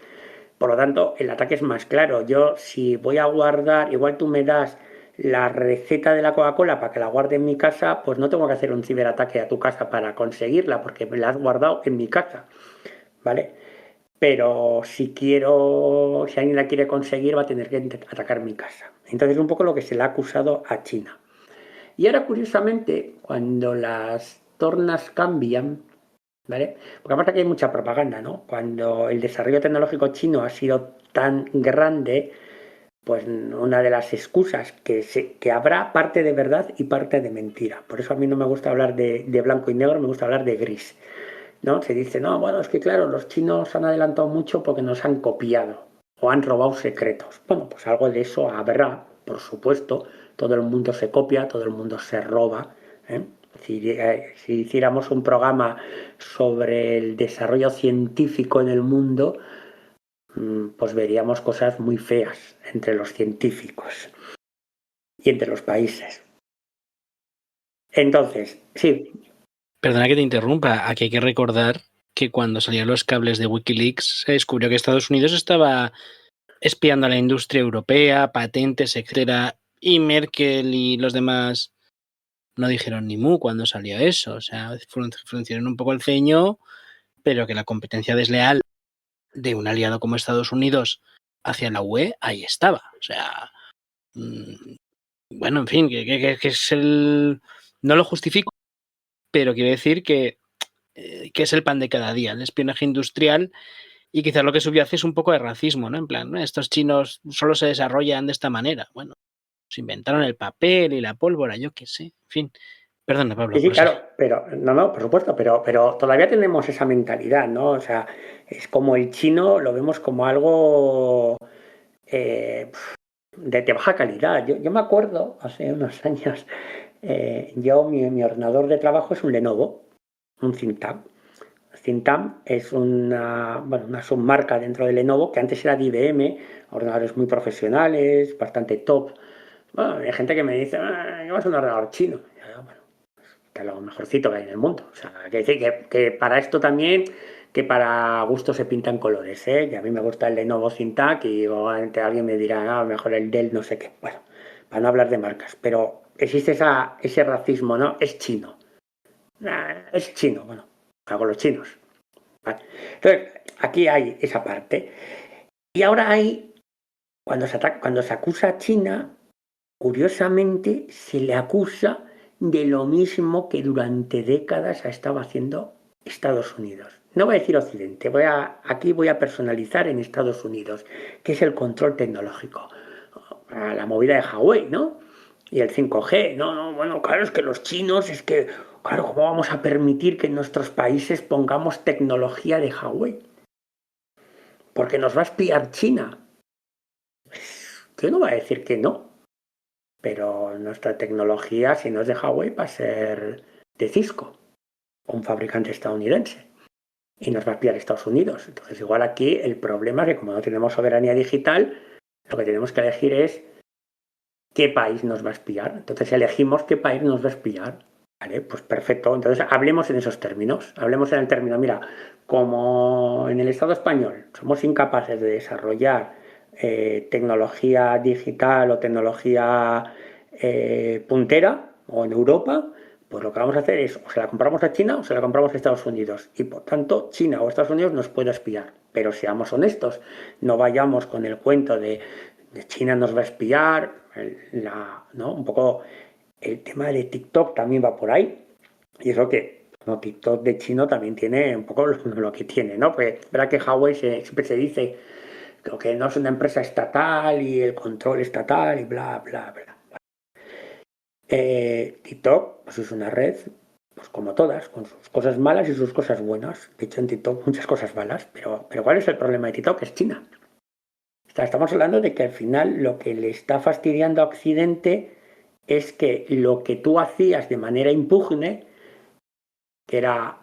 S2: Por lo tanto, el ataque es más claro. Yo, si voy a guardar, igual tú me das la receta de la Coca-Cola para que la guarde en mi casa, pues no tengo que hacer un ciberataque a tu casa para conseguirla, porque me la has guardado en mi casa, ¿vale? Pero si alguien la quiere conseguir, va a tener que atacar mi casa. Entonces, es un poco lo que se le ha acusado a China. Y ahora, curiosamente, cuando las tornas cambian, ¿vale? Porque aparte que hay mucha propaganda, ¿no? Cuando el desarrollo tecnológico chino ha sido tan grande, pues una de las excusas que habrá parte de verdad y parte de mentira. Por eso a mí no me gusta hablar de blanco y negro, me gusta hablar de gris. ¿no? Se dice, no, bueno, es que claro, los chinos han adelantado mucho porque nos han copiado o han robado secretos. Bueno, pues algo de eso habrá, por supuesto. Todo el mundo se copia, todo el mundo se roba, ¿eh? Si hiciéramos un programa sobre el desarrollo científico en el mundo, pues veríamos cosas muy feas entre los científicos y entre los países. Entonces, sí.
S1: Perdona que te interrumpa, aquí hay que recordar que cuando salieron los cables de Wikileaks se descubrió que Estados Unidos estaba espiando a la industria europea, patentes, etcétera, y Merkel y los demás no dijeron ni mu cuando salió eso, o sea, fruncieron un poco el ceño, pero que la competencia desleal de un aliado como Estados Unidos hacia la UE, ahí estaba, o sea, bueno, en fin, que es el... No lo justifico, pero quiero decir que es el pan de cada día, el espionaje industrial, y quizás lo que subyace es un poco de racismo, ¿no? En plan, ¿no? Estos chinos solo se desarrollan de esta manera. Bueno, se inventaron el papel y la pólvora, yo qué sé. En fin, perdona, Pablo.
S2: Sí, claro, pero no, por supuesto, pero todavía tenemos esa mentalidad, ¿no? O sea, es como el chino lo vemos como algo de baja calidad. Yo me acuerdo, hace unos años, mi ordenador de trabajo es un Lenovo, un Cintiq. Cintiq es una submarca dentro de Lenovo que antes era de IBM, ordenadores muy profesionales, bastante top. Bueno, hay gente que me dice, llevas un ordenador chino. Bueno, que es lo mejorcito que hay en el mundo. O sea, que decir que para esto también, que para gusto se pintan colores, ¿eh? Que a mí me gusta el Lenovo Cintiq y obviamente alguien me dirá, mejor el Dell no sé qué. Bueno, para no hablar de marcas, pero existe ese racismo, ¿no? Es chino. Es chino, bueno, hago los chinos. Vale. Entonces, aquí hay esa parte. Y ahora hay, cuando se acusa a China, curiosamente se le acusa de lo mismo que durante décadas ha estado haciendo Estados Unidos. No voy a decir Occidente, aquí voy a personalizar en Estados Unidos, que es el control tecnológico. La movida de Huawei, ¿no? Y el 5G, bueno, claro, es que los chinos, claro, ¿cómo vamos a permitir que en nuestros países pongamos tecnología de Huawei? Porque nos va a espiar China. Yo no voy a decir que no, pero nuestra tecnología, si no es de Huawei, va a ser de Cisco, un fabricante estadounidense, y nos va a espiar Estados Unidos. Entonces, igual aquí el problema es que como no tenemos soberanía digital, lo que tenemos que elegir es qué país nos va a espiar. Entonces elegimos qué país nos va a espiar. Vale, pues perfecto. Entonces hablemos en esos términos. Hablemos en el término, mira, como en el Estado español somos incapaces de desarrollar tecnología digital o tecnología puntera, o en Europa, pues lo que vamos a hacer es o se la compramos a China o se la compramos a Estados Unidos. Y por tanto, China o Estados Unidos nos puede espiar. Pero seamos honestos, no vayamos con el cuento de China nos va a espiar, ¿no? Un poco el tema de TikTok también va por ahí. Y eso que TikTok de chino también tiene un poco lo que tiene, ¿no? Pues verá que Huawei siempre se dice que no es una empresa estatal y el control estatal y bla, bla, bla. TikTok pues es una red, pues como todas, con sus cosas malas y sus cosas buenas. De hecho, en TikTok muchas cosas malas, pero ¿cuál es el problema de TikTok? Es China. Estamos hablando de que al final lo que le está fastidiando a Occidente es que lo que tú hacías de manera impugne, que era,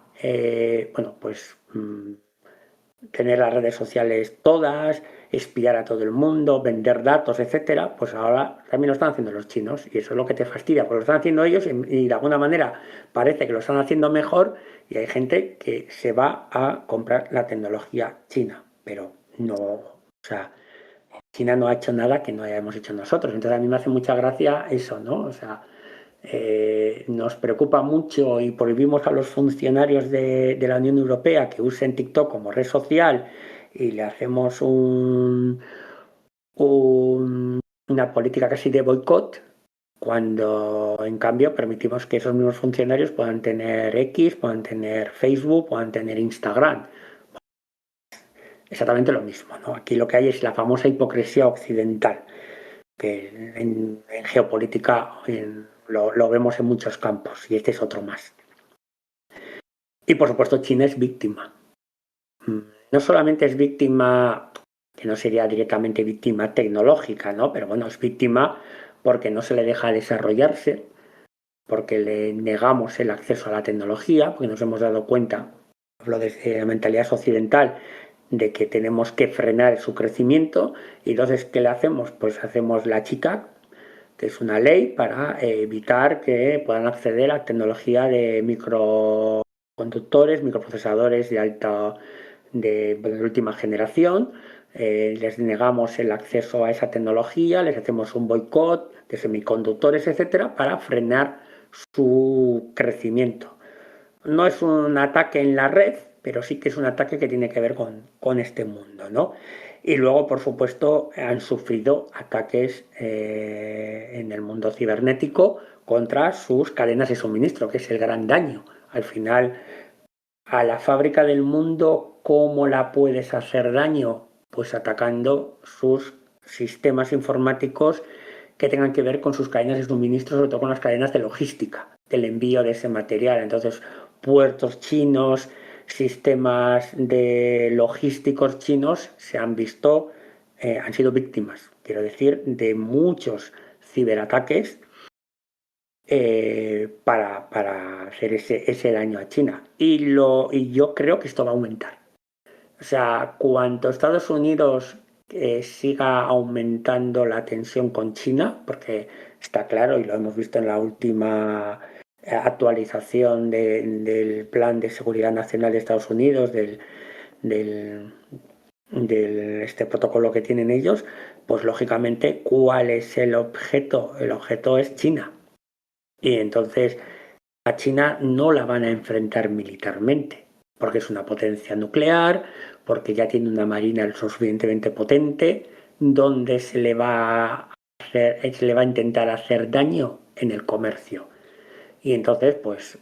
S2: tener las redes sociales todas, espiar a todo el mundo, vender datos, etcétera, pues ahora también lo están haciendo los chinos y eso es lo que te fastidia, porque lo están haciendo ellos y de alguna manera parece que lo están haciendo mejor y hay gente que se va a comprar la tecnología china, pero no, o sea, China no ha hecho nada que no hayamos hecho nosotros. Entonces a mí me hace mucha gracia eso, ¿no? O sea, nos preocupa mucho y prohibimos a los funcionarios de la Unión Europea que usen TikTok como red social y le hacemos una política casi de boicot, cuando en cambio permitimos que esos mismos funcionarios puedan tener X, puedan tener Facebook, puedan tener Instagram. Exactamente lo mismo, ¿no? Aquí lo que hay es la famosa hipocresía occidental, que en geopolítica lo vemos en muchos campos, y este es otro más. Y por supuesto China es víctima. No solamente es víctima, que no sería directamente víctima tecnológica, ¿no? Pero bueno, es víctima porque no se le deja desarrollarse, porque le negamos el acceso a la tecnología, porque nos hemos dado cuenta, hablo desde la mentalidad occidental, de que tenemos que frenar su crecimiento. Y entonces, ¿qué le hacemos? Pues hacemos la chica, que es una ley para evitar que puedan acceder a tecnología de microconductores, microprocesadores de última generación. Les negamos el acceso a esa tecnología, les hacemos un boicot de semiconductores, etcétera, para frenar su crecimiento. No es un ataque en la red, pero sí que es un ataque que tiene que ver con este mundo, ¿no? Y luego, por supuesto, han sufrido ataques en el mundo cibernético contra sus cadenas de suministro, que es el gran daño. Al final, a la fábrica del mundo, ¿cómo la puedes hacer daño? Pues atacando sus sistemas informáticos que tengan que ver con sus cadenas de suministro, sobre todo con las cadenas de logística, del envío de ese material. Entonces, puertos chinos, sistemas de logísticos chinos se han visto, han sido víctimas, quiero decir, de muchos ciberataques para hacer ese daño a China. Y yo creo que esto va a aumentar. O sea, cuanto Estados Unidos siga aumentando la tensión con China, porque está claro, y lo hemos visto en la última actualización del Plan de Seguridad Nacional de Estados Unidos, del este protocolo que tienen ellos, pues lógicamente, ¿cuál es el objeto? El objeto es China. Y entonces a China no la van a enfrentar militarmente, porque es una potencia nuclear, porque ya tiene una marina lo suficientemente potente, donde se le va a intentar hacer daño en el comercio. Y entonces, pues,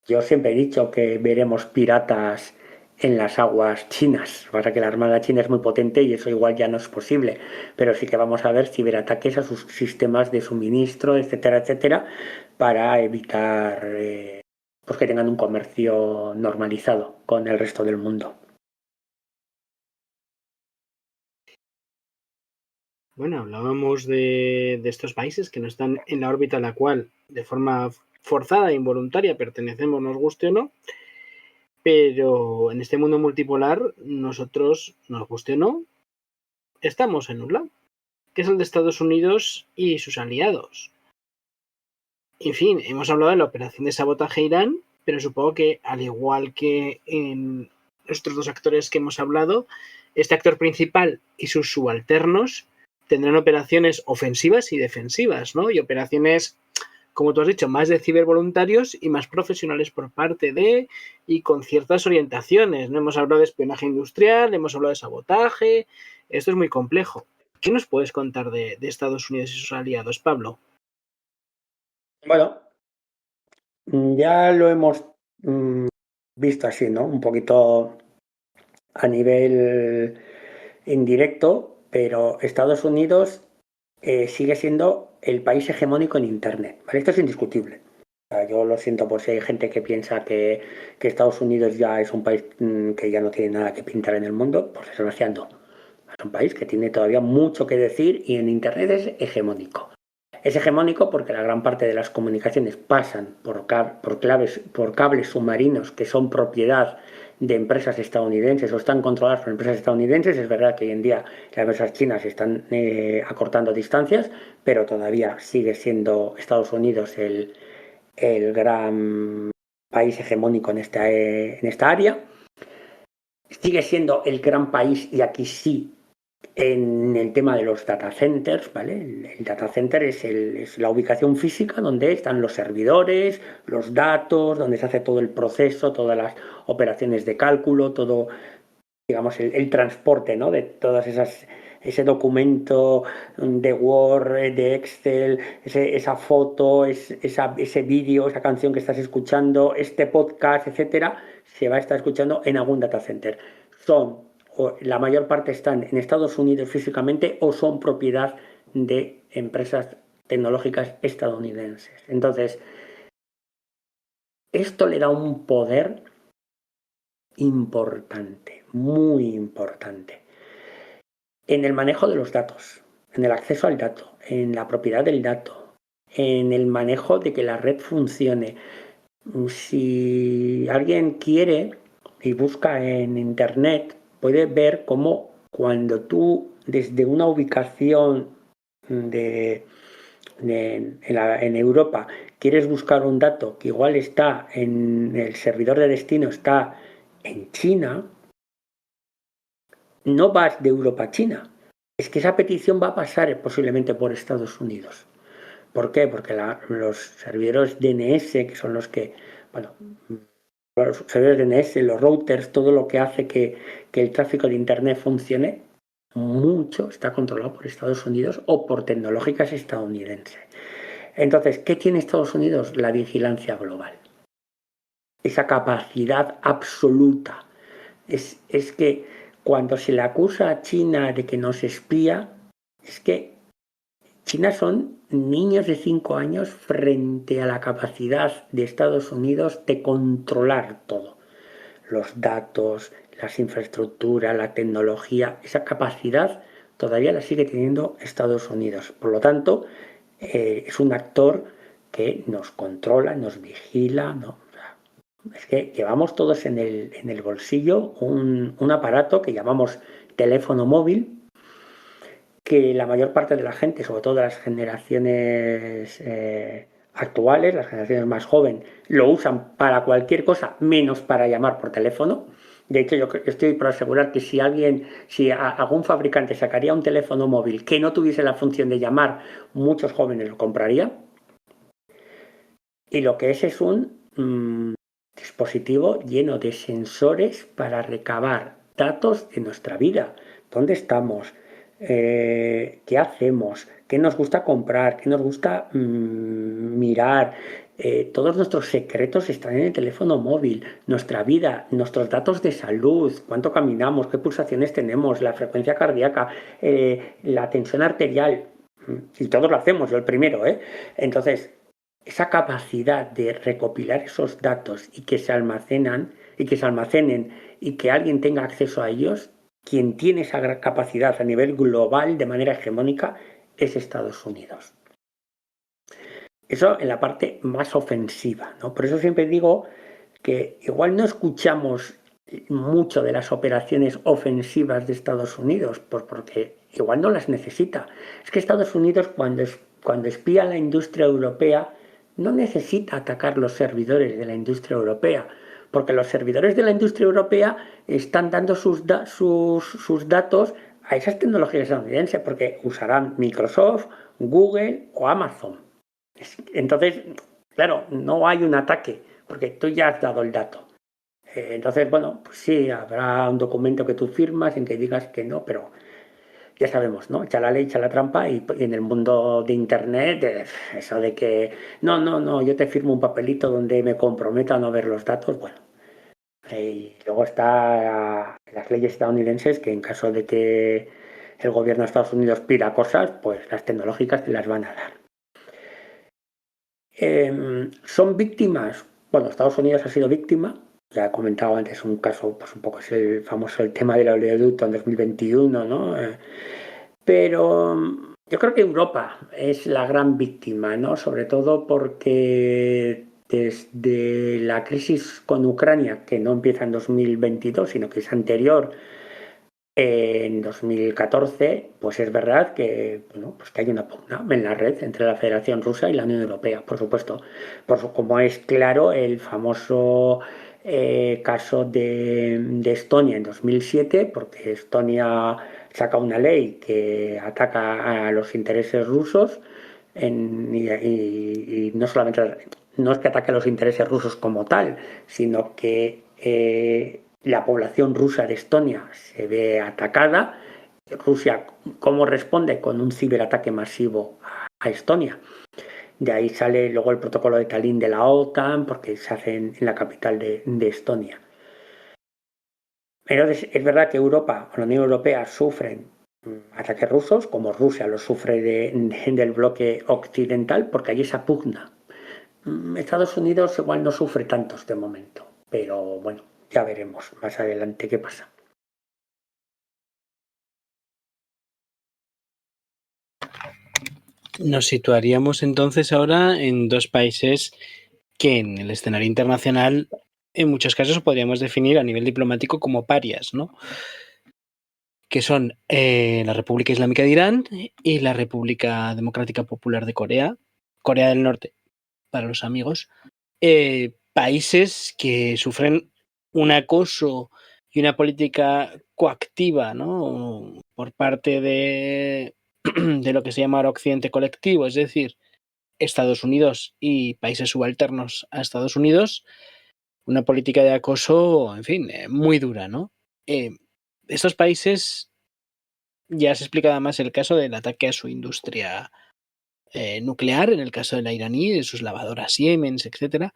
S2: yo siempre he dicho que veremos piratas en las aguas chinas. Pasa que la Armada China es muy potente y eso igual ya no es posible, pero sí que vamos a ver ciberataques a sus sistemas de suministro, etcétera, etcétera, para evitar pues que tengan un comercio normalizado con el resto del mundo.
S3: Bueno, hablábamos de estos países que no están en la órbita a la cual de forma forzada e involuntaria pertenecemos, nos guste o no, pero en este mundo multipolar nosotros, nos guste o no, estamos en un lado, que es el de Estados Unidos y sus aliados. En fin, hemos hablado de la operación de sabotaje a Irán, pero supongo que al igual que en los otros dos actores que hemos hablado, este actor principal y sus subalternos tendrán operaciones ofensivas y defensivas, ¿no? Y operaciones, como tú has dicho, más de cibervoluntarios y más profesionales por parte de y con ciertas orientaciones. No hemos hablado de espionaje industrial, hemos hablado de sabotaje. Esto es muy complejo. ¿Qué nos puedes contar de Estados Unidos y sus aliados, Pablo?
S2: Bueno, ya lo hemos visto así, ¿no? Un poquito a nivel indirecto, pero Estados Unidos sigue siendo el país hegemónico en Internet. ¿Vale? Esto es indiscutible. O sea, yo lo siento por si hay gente que piensa que Estados Unidos ya es un país que ya no tiene nada que pintar en el mundo, pues desgraciado no. Es un país que tiene todavía mucho que decir y en Internet es hegemónico. Es hegemónico porque la gran parte de las comunicaciones pasan por cables submarinos que son propiedad de empresas estadounidenses o están controladas por empresas estadounidenses. Es verdad que hoy en día las empresas chinas están acortando distancias, pero todavía sigue siendo Estados Unidos el gran país hegemónico en esta área. Sigue siendo el gran país, y aquí sí, en el tema de los data centers, ¿vale? El data center es la ubicación física donde están los servidores, los datos, donde se hace todo el proceso, todas las operaciones de cálculo, todo, digamos, el transporte, ¿no? De todas ese documento de Word, de Excel, esa foto, ese vídeo, esa canción que estás escuchando, este podcast, etcétera, se va a estar escuchando en algún data center. La mayor parte están en Estados Unidos físicamente o son propiedad de empresas tecnológicas estadounidenses. Entonces, Esto le da un poder importante, muy importante, en el manejo de los datos, en el acceso al dato, en la propiedad del dato, en el manejo de que la red funcione. Si alguien quiere y busca en internet, puede ver cómo cuando tú desde una ubicación en Europa quieres buscar un dato que igual está en el servidor de destino, está en China, no vas de Europa a China. Es que esa petición va a pasar posiblemente por Estados Unidos. ¿Por qué? Porque los servidores DNS, que son los que, bueno, los servidores DNS, los routers, todo lo que hace que el tráfico de Internet funcione, mucho está controlado por Estados Unidos o por tecnológicas estadounidenses. Entonces, ¿qué tiene Estados Unidos? La vigilancia global. Esa capacidad absoluta. Es que cuando se le acusa a China de que nos espía, es que China son niños de 5 años frente a la capacidad de Estados Unidos de controlar todo. Los datos, las infraestructuras, la tecnología, esa capacidad todavía la sigue teniendo Estados Unidos. Por lo tanto, es un actor que nos controla, nos vigila, ¿no? Es que llevamos todos en el bolsillo un aparato que llamamos teléfono móvil, que la mayor parte de la gente, sobre todo de las generaciones actuales, las generaciones más jóvenes, lo usan para cualquier cosa menos para llamar por teléfono. De hecho, yo estoy por asegurar que si algún fabricante sacaría un teléfono móvil que no tuviese la función de llamar, muchos jóvenes lo comprarían. Y lo que es un dispositivo lleno de sensores para recabar datos de nuestra vida. ¿Dónde estamos? ¿Qué hacemos? ¿Qué nos gusta comprar? ¿Qué nos gusta mirar? Todos nuestros secretos están en el teléfono móvil, nuestra vida, nuestros datos de salud, cuánto caminamos, qué pulsaciones tenemos, la frecuencia cardíaca, la tensión arterial, y todos lo hacemos, yo el primero, Entonces, esa capacidad de recopilar esos datos y que se almacenen y que alguien tenga acceso a ellos, quien tiene esa capacidad a nivel global de manera hegemónica es Estados Unidos. Eso en la parte más ofensiva, ¿no? Por eso siempre digo que igual no escuchamos mucho de las operaciones ofensivas de Estados Unidos, porque igual no las necesita. Es que Estados Unidos cuando espía a la industria europea no necesita atacar los servidores de la industria europea, porque los servidores de la industria europea están dando sus datos a esas tecnologías estadounidenses, porque usarán Microsoft, Google o Amazon. Entonces, claro, no hay un ataque, porque tú ya has dado el dato. Entonces, bueno, pues sí, habrá un documento que tú firmas en que digas que no, pero ya sabemos, ¿no? Echa la ley, echa la trampa, y en el mundo de Internet, eso de que no, yo te firmo un papelito donde me comprometo a no ver los datos, bueno. Y luego está las leyes estadounidenses, que en caso de que el gobierno de Estados Unidos pida cosas, pues las tecnológicas te las van a dar. ¿Son víctimas? Bueno, Estados Unidos ha sido víctima. Ya he comentado antes un caso, pues un poco es el tema del oleoducto en 2021, ¿no? Pero yo creo que Europa es la gran víctima, ¿no? Sobre todo porque desde la crisis con Ucrania, que no empieza en 2022, sino que es anterior, en 2014, pues es verdad que, bueno, pues que hay una pugna en la red entre la Federación Rusa y la Unión Europea, por supuesto. Como es claro, el famoso caso de Estonia en 2007, porque Estonia saca una ley que ataca a los intereses rusos y no solamente, no es que ataque a los intereses rusos como tal, sino que la población rusa de Estonia se ve atacada. Rusia, ¿cómo responde? Con un ciberataque masivo a Estonia. De ahí sale luego el protocolo de Tallinn de la OTAN, porque se hace en la capital de Estonia. Entonces, es verdad que Europa o la Unión Europea sufren ataques rusos, como Rusia lo sufre del bloque occidental, porque hay esa pugna Estados Unidos igual no sufre tantos de momento, pero bueno, ya veremos más adelante qué pasa.
S3: Nos situaríamos entonces ahora en dos países que en el escenario internacional en muchos casos podríamos definir a nivel diplomático como parias, ¿no? Que son la República Islámica de Irán y la República Democrática Popular de Corea, Corea del Norte, para los amigos, países que sufren un acoso y una política coactiva, ¿no? Por parte de lo que se llama ahora Occidente colectivo, es decir, Estados Unidos y países subalternos a Estados Unidos, una política de acoso, en fin, muy dura, ¿no? Estos países, ya se explica además el caso del ataque a su industria nuclear, en el caso de la iraní, de sus lavadoras Siemens, etcétera.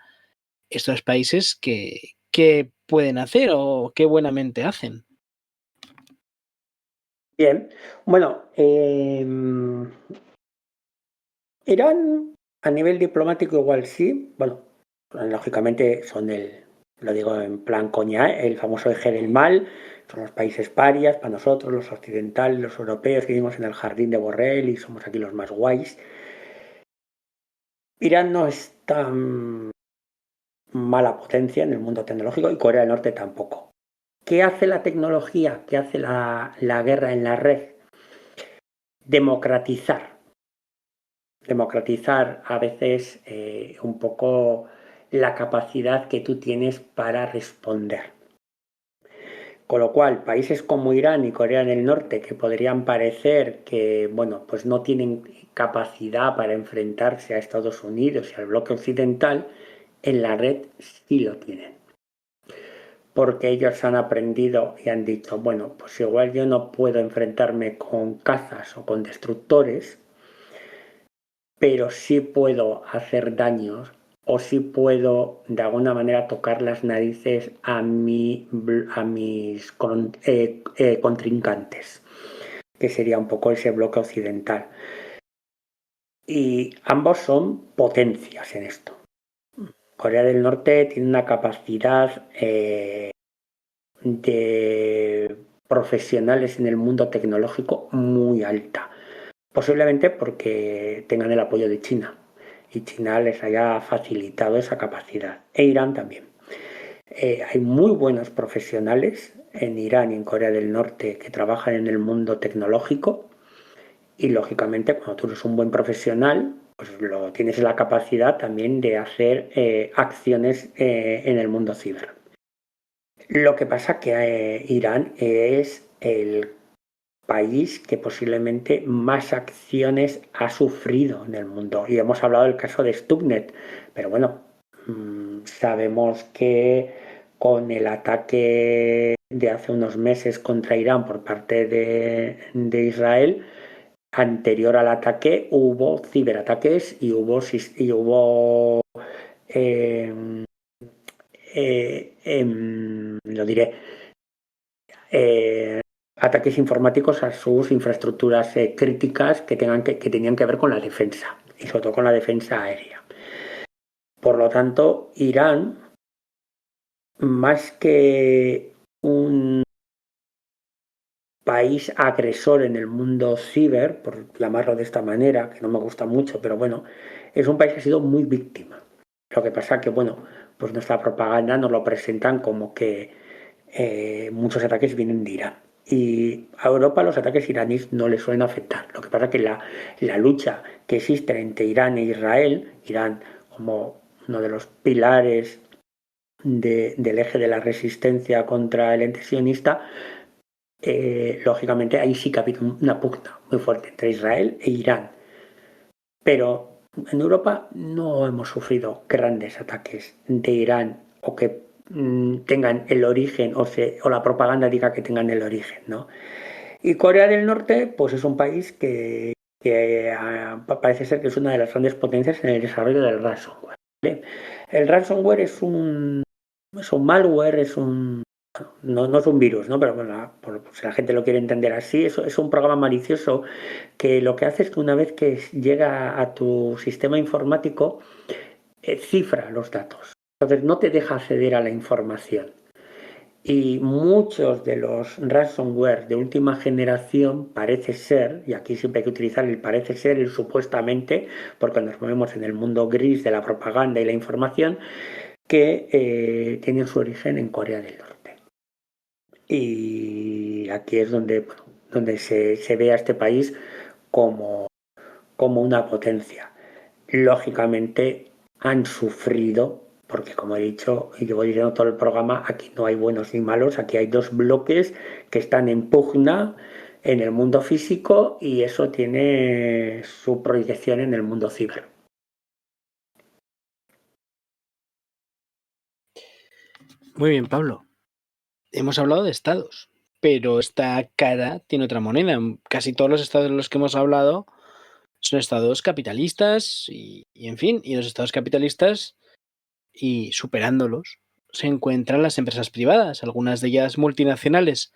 S3: Estos países ¿qué pueden hacer o qué buenamente hacen?
S2: Bien, bueno, Irán a nivel diplomático igual sí, bueno, lógicamente son lo digo en plan coña, el famoso eje del mal, son los países parias para nosotros, los occidentales, los europeos que vivimos en el jardín de Borrell y somos aquí los más guays. Irán no es tan mala potencia en el mundo tecnológico y Corea del Norte tampoco. ¿Qué hace la tecnología? ¿Qué hace la guerra en la red? Democratizar a veces un poco la capacidad que tú tienes para responder. Con lo cual, países como Irán y Corea del Norte, que podrían parecer que, bueno, pues no tienen capacidad para enfrentarse a Estados Unidos y al bloque occidental, en la red sí lo tienen. Porque ellos han aprendido y han dicho, bueno, pues igual yo no puedo enfrentarme con cazas o con destructores, pero sí puedo hacer daños o sí puedo de alguna manera tocar las narices a mis contrincantes, que sería un poco ese bloque occidental. Y ambos son potencias en esto. Corea del Norte tiene una capacidad de profesionales en el mundo tecnológico muy alta. Posiblemente porque tengan el apoyo de China y China les haya facilitado esa capacidad. E Irán también. Hay muy buenos profesionales en Irán y en Corea del Norte que trabajan en el mundo tecnológico y lógicamente cuando tú eres un buen profesional pues tienes la capacidad también de hacer acciones en el mundo ciber. Lo que pasa que Irán es el país que posiblemente más acciones ha sufrido en el mundo. Y hemos hablado del caso de Stuxnet, pero bueno, sabemos que con el ataque de hace unos meses contra Irán por parte de Israel, anterior al ataque hubo ciberataques y hubo lo diré, ataques informáticos a sus infraestructuras críticas que tenían que ver con la defensa y sobre todo con la defensa aérea. Por lo tanto, Irán, más que un país agresor en el mundo ciber, por llamarlo de esta manera, que no me gusta mucho, pero bueno, es un país que ha sido muy víctima. Lo que pasa que, bueno, pues nuestra propaganda nos lo presentan como que muchos ataques vienen de Irán. Y a Europa los ataques iraníes no les suelen afectar. Lo que pasa es que la lucha que existe entre Irán e Israel, Irán como uno de los pilares del eje de la resistencia contra el ente sionista, lógicamente ahí sí que ha habido una pugna muy fuerte entre Israel e Irán. Pero en Europa no hemos sufrido grandes ataques de Irán o que tengan el origen o la propaganda diga que tengan el origen, ¿no? Y Corea del Norte, pues es un país que parece ser que es una de las grandes potencias en el desarrollo del ransomware, ¿vale? El ransomware es un malware, no es un virus, ¿no? Pero bueno, si la gente lo quiere entender así, es un programa malicioso que lo que hace es que una vez que llega a tu sistema informático, cifra los datos. Entonces no te deja acceder a la información. Y muchos de los ransomware de última generación parece ser, y aquí siempre hay que utilizar el parece ser, el supuestamente, porque nos movemos en el mundo gris de la propaganda y la información, que tienen su origen en Corea del Norte. Y aquí es donde se ve a este país como una potencia. Lógicamente han sufrido, porque como he dicho y llevo diciendo todo el programa, aquí no hay buenos ni malos, aquí hay dos bloques que están en pugna en el mundo físico y eso tiene su proyección en el mundo ciber.
S1: Muy bien, Pablo. Hemos hablado de estados, pero esta cara tiene otra moneda. Casi todos los estados de los que hemos hablado son estados capitalistas y en fin, y los estados capitalistas y superándolos se encuentran las empresas privadas, algunas de ellas multinacionales,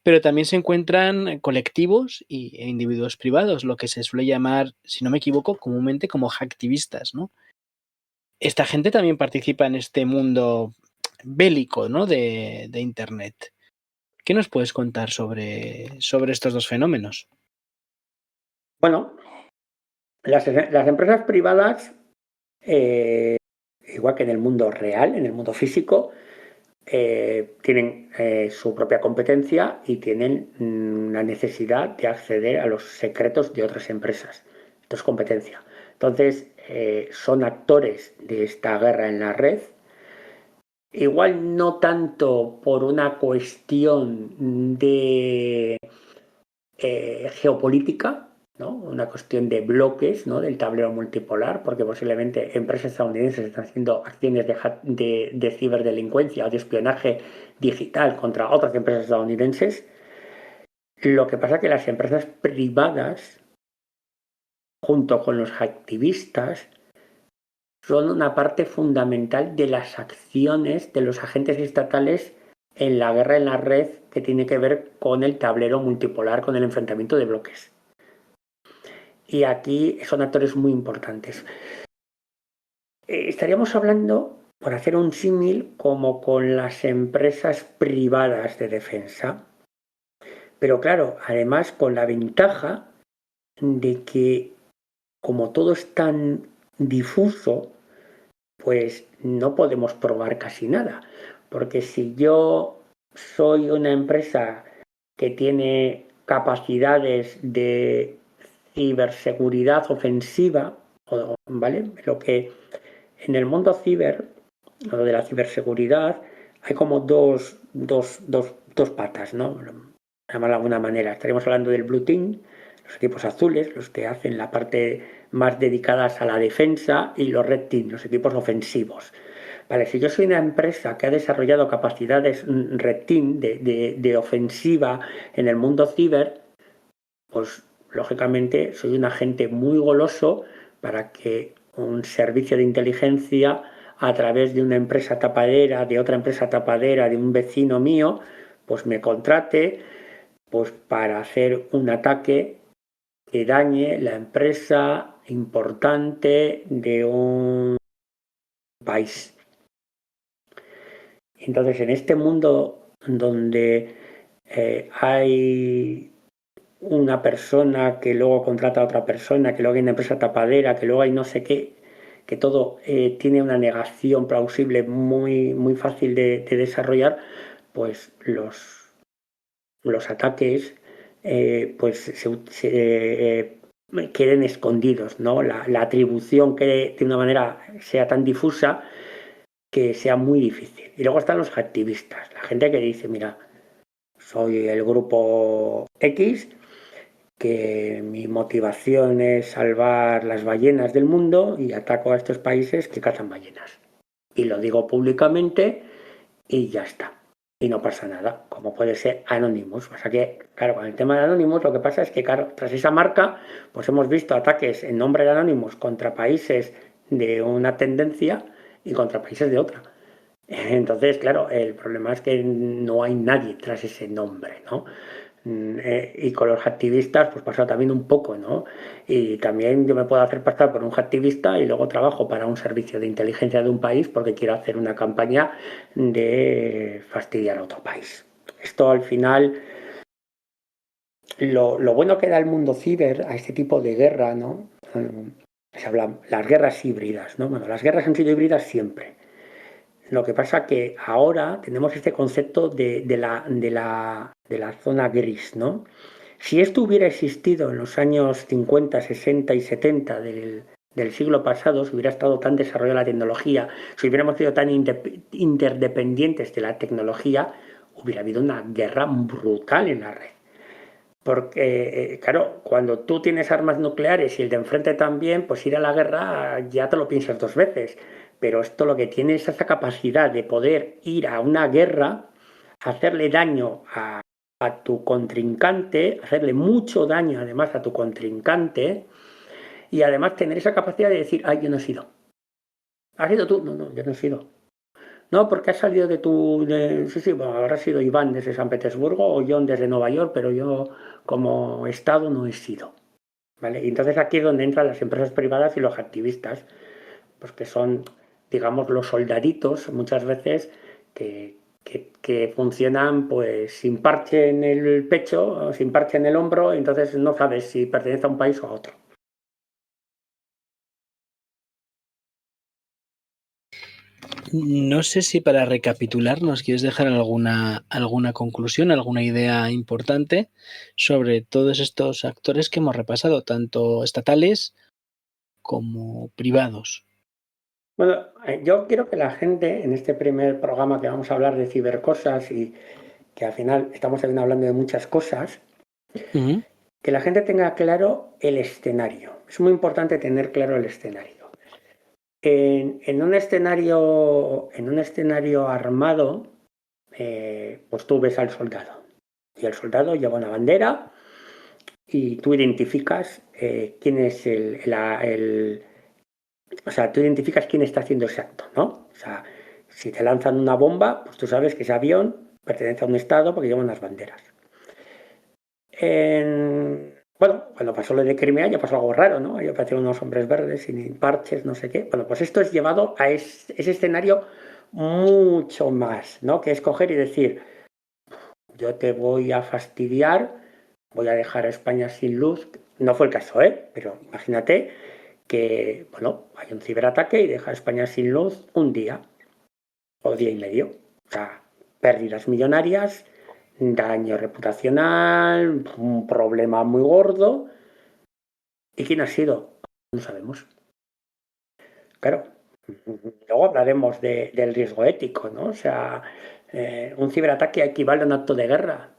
S1: pero también se encuentran colectivos e individuos privados, lo que se suele llamar, si no me equivoco, comúnmente como hacktivistas, ¿no? Esta gente también participa en este mundo bélico, ¿no? de Internet. ¿Qué nos puedes contar sobre estos dos fenómenos?
S2: Bueno, las empresas privadas, igual que en el mundo real, en el mundo físico, tienen su propia competencia y tienen la necesidad de acceder a los secretos de otras empresas. Esto es competencia. Entonces, son actores de esta guerra en la red. Igual no tanto por una cuestión de geopolítica, ¿no? Una cuestión de bloques, ¿no? Del tablero multipolar, porque posiblemente empresas estadounidenses están haciendo acciones de ciberdelincuencia o de espionaje digital contra otras empresas estadounidenses. Lo que pasa es que las empresas privadas, junto con los activistas, son una parte fundamental de las acciones de los agentes estatales en la guerra en la red que tiene que ver con el tablero multipolar, con el enfrentamiento de bloques. Y aquí son actores muy importantes. Estaríamos hablando, por hacer un símil, como con las empresas privadas de defensa. Pero claro, además con la ventaja de que como todo es tan difuso, pues no podemos probar casi nada. Porque si yo soy una empresa que tiene capacidades de ciberseguridad ofensiva, ¿vale? Lo que en el mundo ciber, o de la ciberseguridad, hay como dos patas, ¿no? De alguna manera. Estaríamos hablando del Blue Team, los equipos azules, los que hacen la parte más dedicadas a la defensa, y los Red Team, los equipos ofensivos. Vale, si yo soy una empresa que ha desarrollado capacidades Red Team de ofensiva en el mundo ciber, pues lógicamente soy un agente muy goloso para que un servicio de inteligencia a través de una empresa tapadera, de otra empresa tapadera, de un vecino mío, pues me contrate pues para hacer un ataque que dañe la empresa importante de un país. Entonces, en este mundo donde hay una persona que luego contrata a otra persona, que luego hay una empresa tapadera, que luego hay no sé qué, que todo tiene una negación plausible muy, muy fácil de desarrollar, pues los ataques pues queden escondidos, ¿no? La atribución que de una manera sea tan difusa que sea muy difícil. Y luego están los activistas, la gente que dice, mira, soy el grupo X, que mi motivación es salvar las ballenas del mundo y ataco a estos países que cazan ballenas. Y lo digo públicamente y ya está. Y no pasa nada, como puede ser Anonymous. O sea que, claro, con el tema de Anonymous lo que pasa es que, claro, tras esa marca, pues hemos visto ataques en nombre de Anonymous contra países de una tendencia y contra países de otra. Entonces, claro, el problema es que no hay nadie tras ese nombre, ¿no? Y con los activistas pues pasa también un poco, ¿no? Y también yo me puedo hacer pasar por un activista y luego trabajo para un servicio de inteligencia de un país porque quiero hacer una campaña de fastidiar a otro país. Esto al final, lo bueno que da el mundo ciber a este tipo de guerra, ¿no? Se habla las guerras híbridas, ¿no? Bueno, las guerras han sido híbridas siempre. Lo que pasa que ahora tenemos este concepto de la zona gris, ¿no? Si esto hubiera existido en los años 50, 60 y 70 del siglo pasado, si hubiera estado tan desarrollada la tecnología, si hubiéramos sido tan interdependientes de la tecnología, hubiera habido una guerra brutal en la red. Porque, claro, cuando tú tienes armas nucleares y el de enfrente también, pues ir a la guerra ya te lo piensas dos veces. Pero esto lo que tiene es esa capacidad de poder ir a una guerra, hacerle daño a tu contrincante, hacerle mucho daño además a tu contrincante y además tener esa capacidad de decir, ay, yo no he sido. ¿Has sido tú? No, no, yo no he sido. No, porque has salido de tu... sí, bueno, habrá sido Iván desde San Petersburgo o John desde Nueva York, pero yo como Estado no he sido. ¿Vale? Y entonces aquí es donde entran las empresas privadas y los activistas, pues que son, digamos, los soldaditos muchas veces que funcionan pues sin parche en el pecho, sin parche en el hombro, entonces no sabes si pertenece a un país o a otro.
S1: No sé si para recapitular nos quieres dejar alguna conclusión, alguna idea importante sobre todos estos actores que hemos repasado, tanto estatales como privados.
S2: Bueno, yo quiero que la gente en este primer programa que vamos a hablar de cibercosas y que al final estamos también hablando de muchas cosas, que la gente tenga claro el escenario. Es muy importante tener claro el escenario. En un escenario armado, pues tú ves al soldado. Y el soldado lleva una bandera y tú identificas quién es o sea, tú identificas quién está haciendo ese acto, ¿no? O sea, si te lanzan una bomba, pues tú sabes que ese avión pertenece a un estado porque lleva unas banderas. Bueno, cuando pasó lo de Crimea ya pasó algo raro, ¿no? Ahí aparecieron unos hombres verdes sin parches, no sé qué. Bueno, pues esto es llevado a ese escenario mucho más, ¿no? Que es coger y decir, yo te voy a fastidiar, voy a dejar a España sin luz. No fue el caso, ¿eh? Pero imagínate que, bueno, hay un ciberataque y deja a España sin luz un día o día y medio. O sea, pérdidas millonarias, daño reputacional, un problema muy gordo. ¿Y quién ha sido? No sabemos. Claro, luego hablaremos del riesgo ético, ¿no? O sea, un ciberataque equivale a un acto de guerra.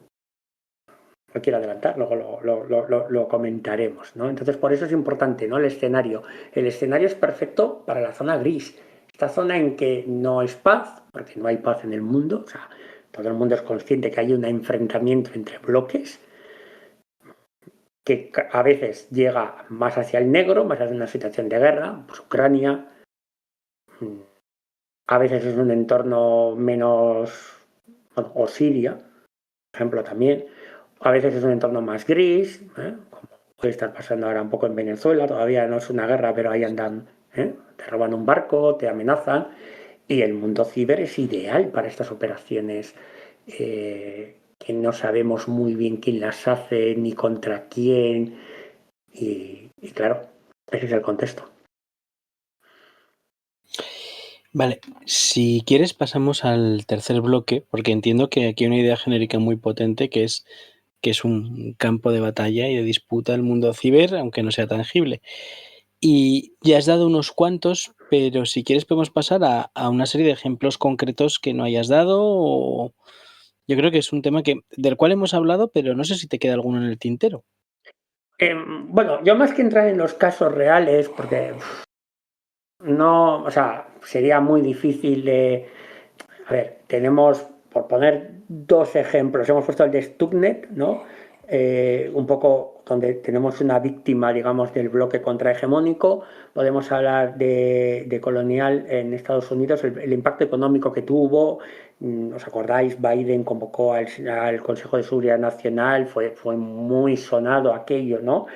S2: No quiero adelantar, luego lo comentaremos, ¿no? Entonces, por eso es importante, ¿no? El escenario. El escenario es perfecto para la zona gris. Esta zona en que no es paz, porque no hay paz en el mundo, o sea, todo el mundo es consciente que hay un enfrentamiento entre bloques, que a veces llega más hacia el negro, más hacia una situación de guerra, pues Ucrania, a veces es un entorno menos, bueno, o Siria, por ejemplo, también, a veces es un entorno más gris, como puede estar pasando ahora un poco en Venezuela, todavía no es una guerra, pero ahí andan, te roban un barco, te amenazan, y el mundo ciber es ideal para estas operaciones que no sabemos muy bien quién las hace ni contra quién, y claro, ese es el contexto.
S1: Vale, si quieres pasamos al tercer bloque, porque entiendo que aquí hay una idea genérica muy potente que es un campo de batalla y de disputa el mundo ciber, aunque no sea tangible. Y ya has dado unos cuantos, pero si quieres podemos pasar a una serie de ejemplos concretos que no hayas dado. Yo creo que es un tema del cual hemos hablado, pero no sé si te queda alguno en el tintero.
S2: Bueno, yo más que entrar en los casos reales, porque no, o sea, sería muy difícil de... A ver, tenemos, por poner dos ejemplos, hemos puesto el de Stuxnet, ¿no? Un poco donde tenemos una víctima, digamos, del bloque contrahegemónico. Podemos hablar de colonial en Estados Unidos, el impacto económico que tuvo. ¿Os acordáis? Biden convocó al Consejo de Seguridad Nacional, fue muy sonado aquello, ¿no?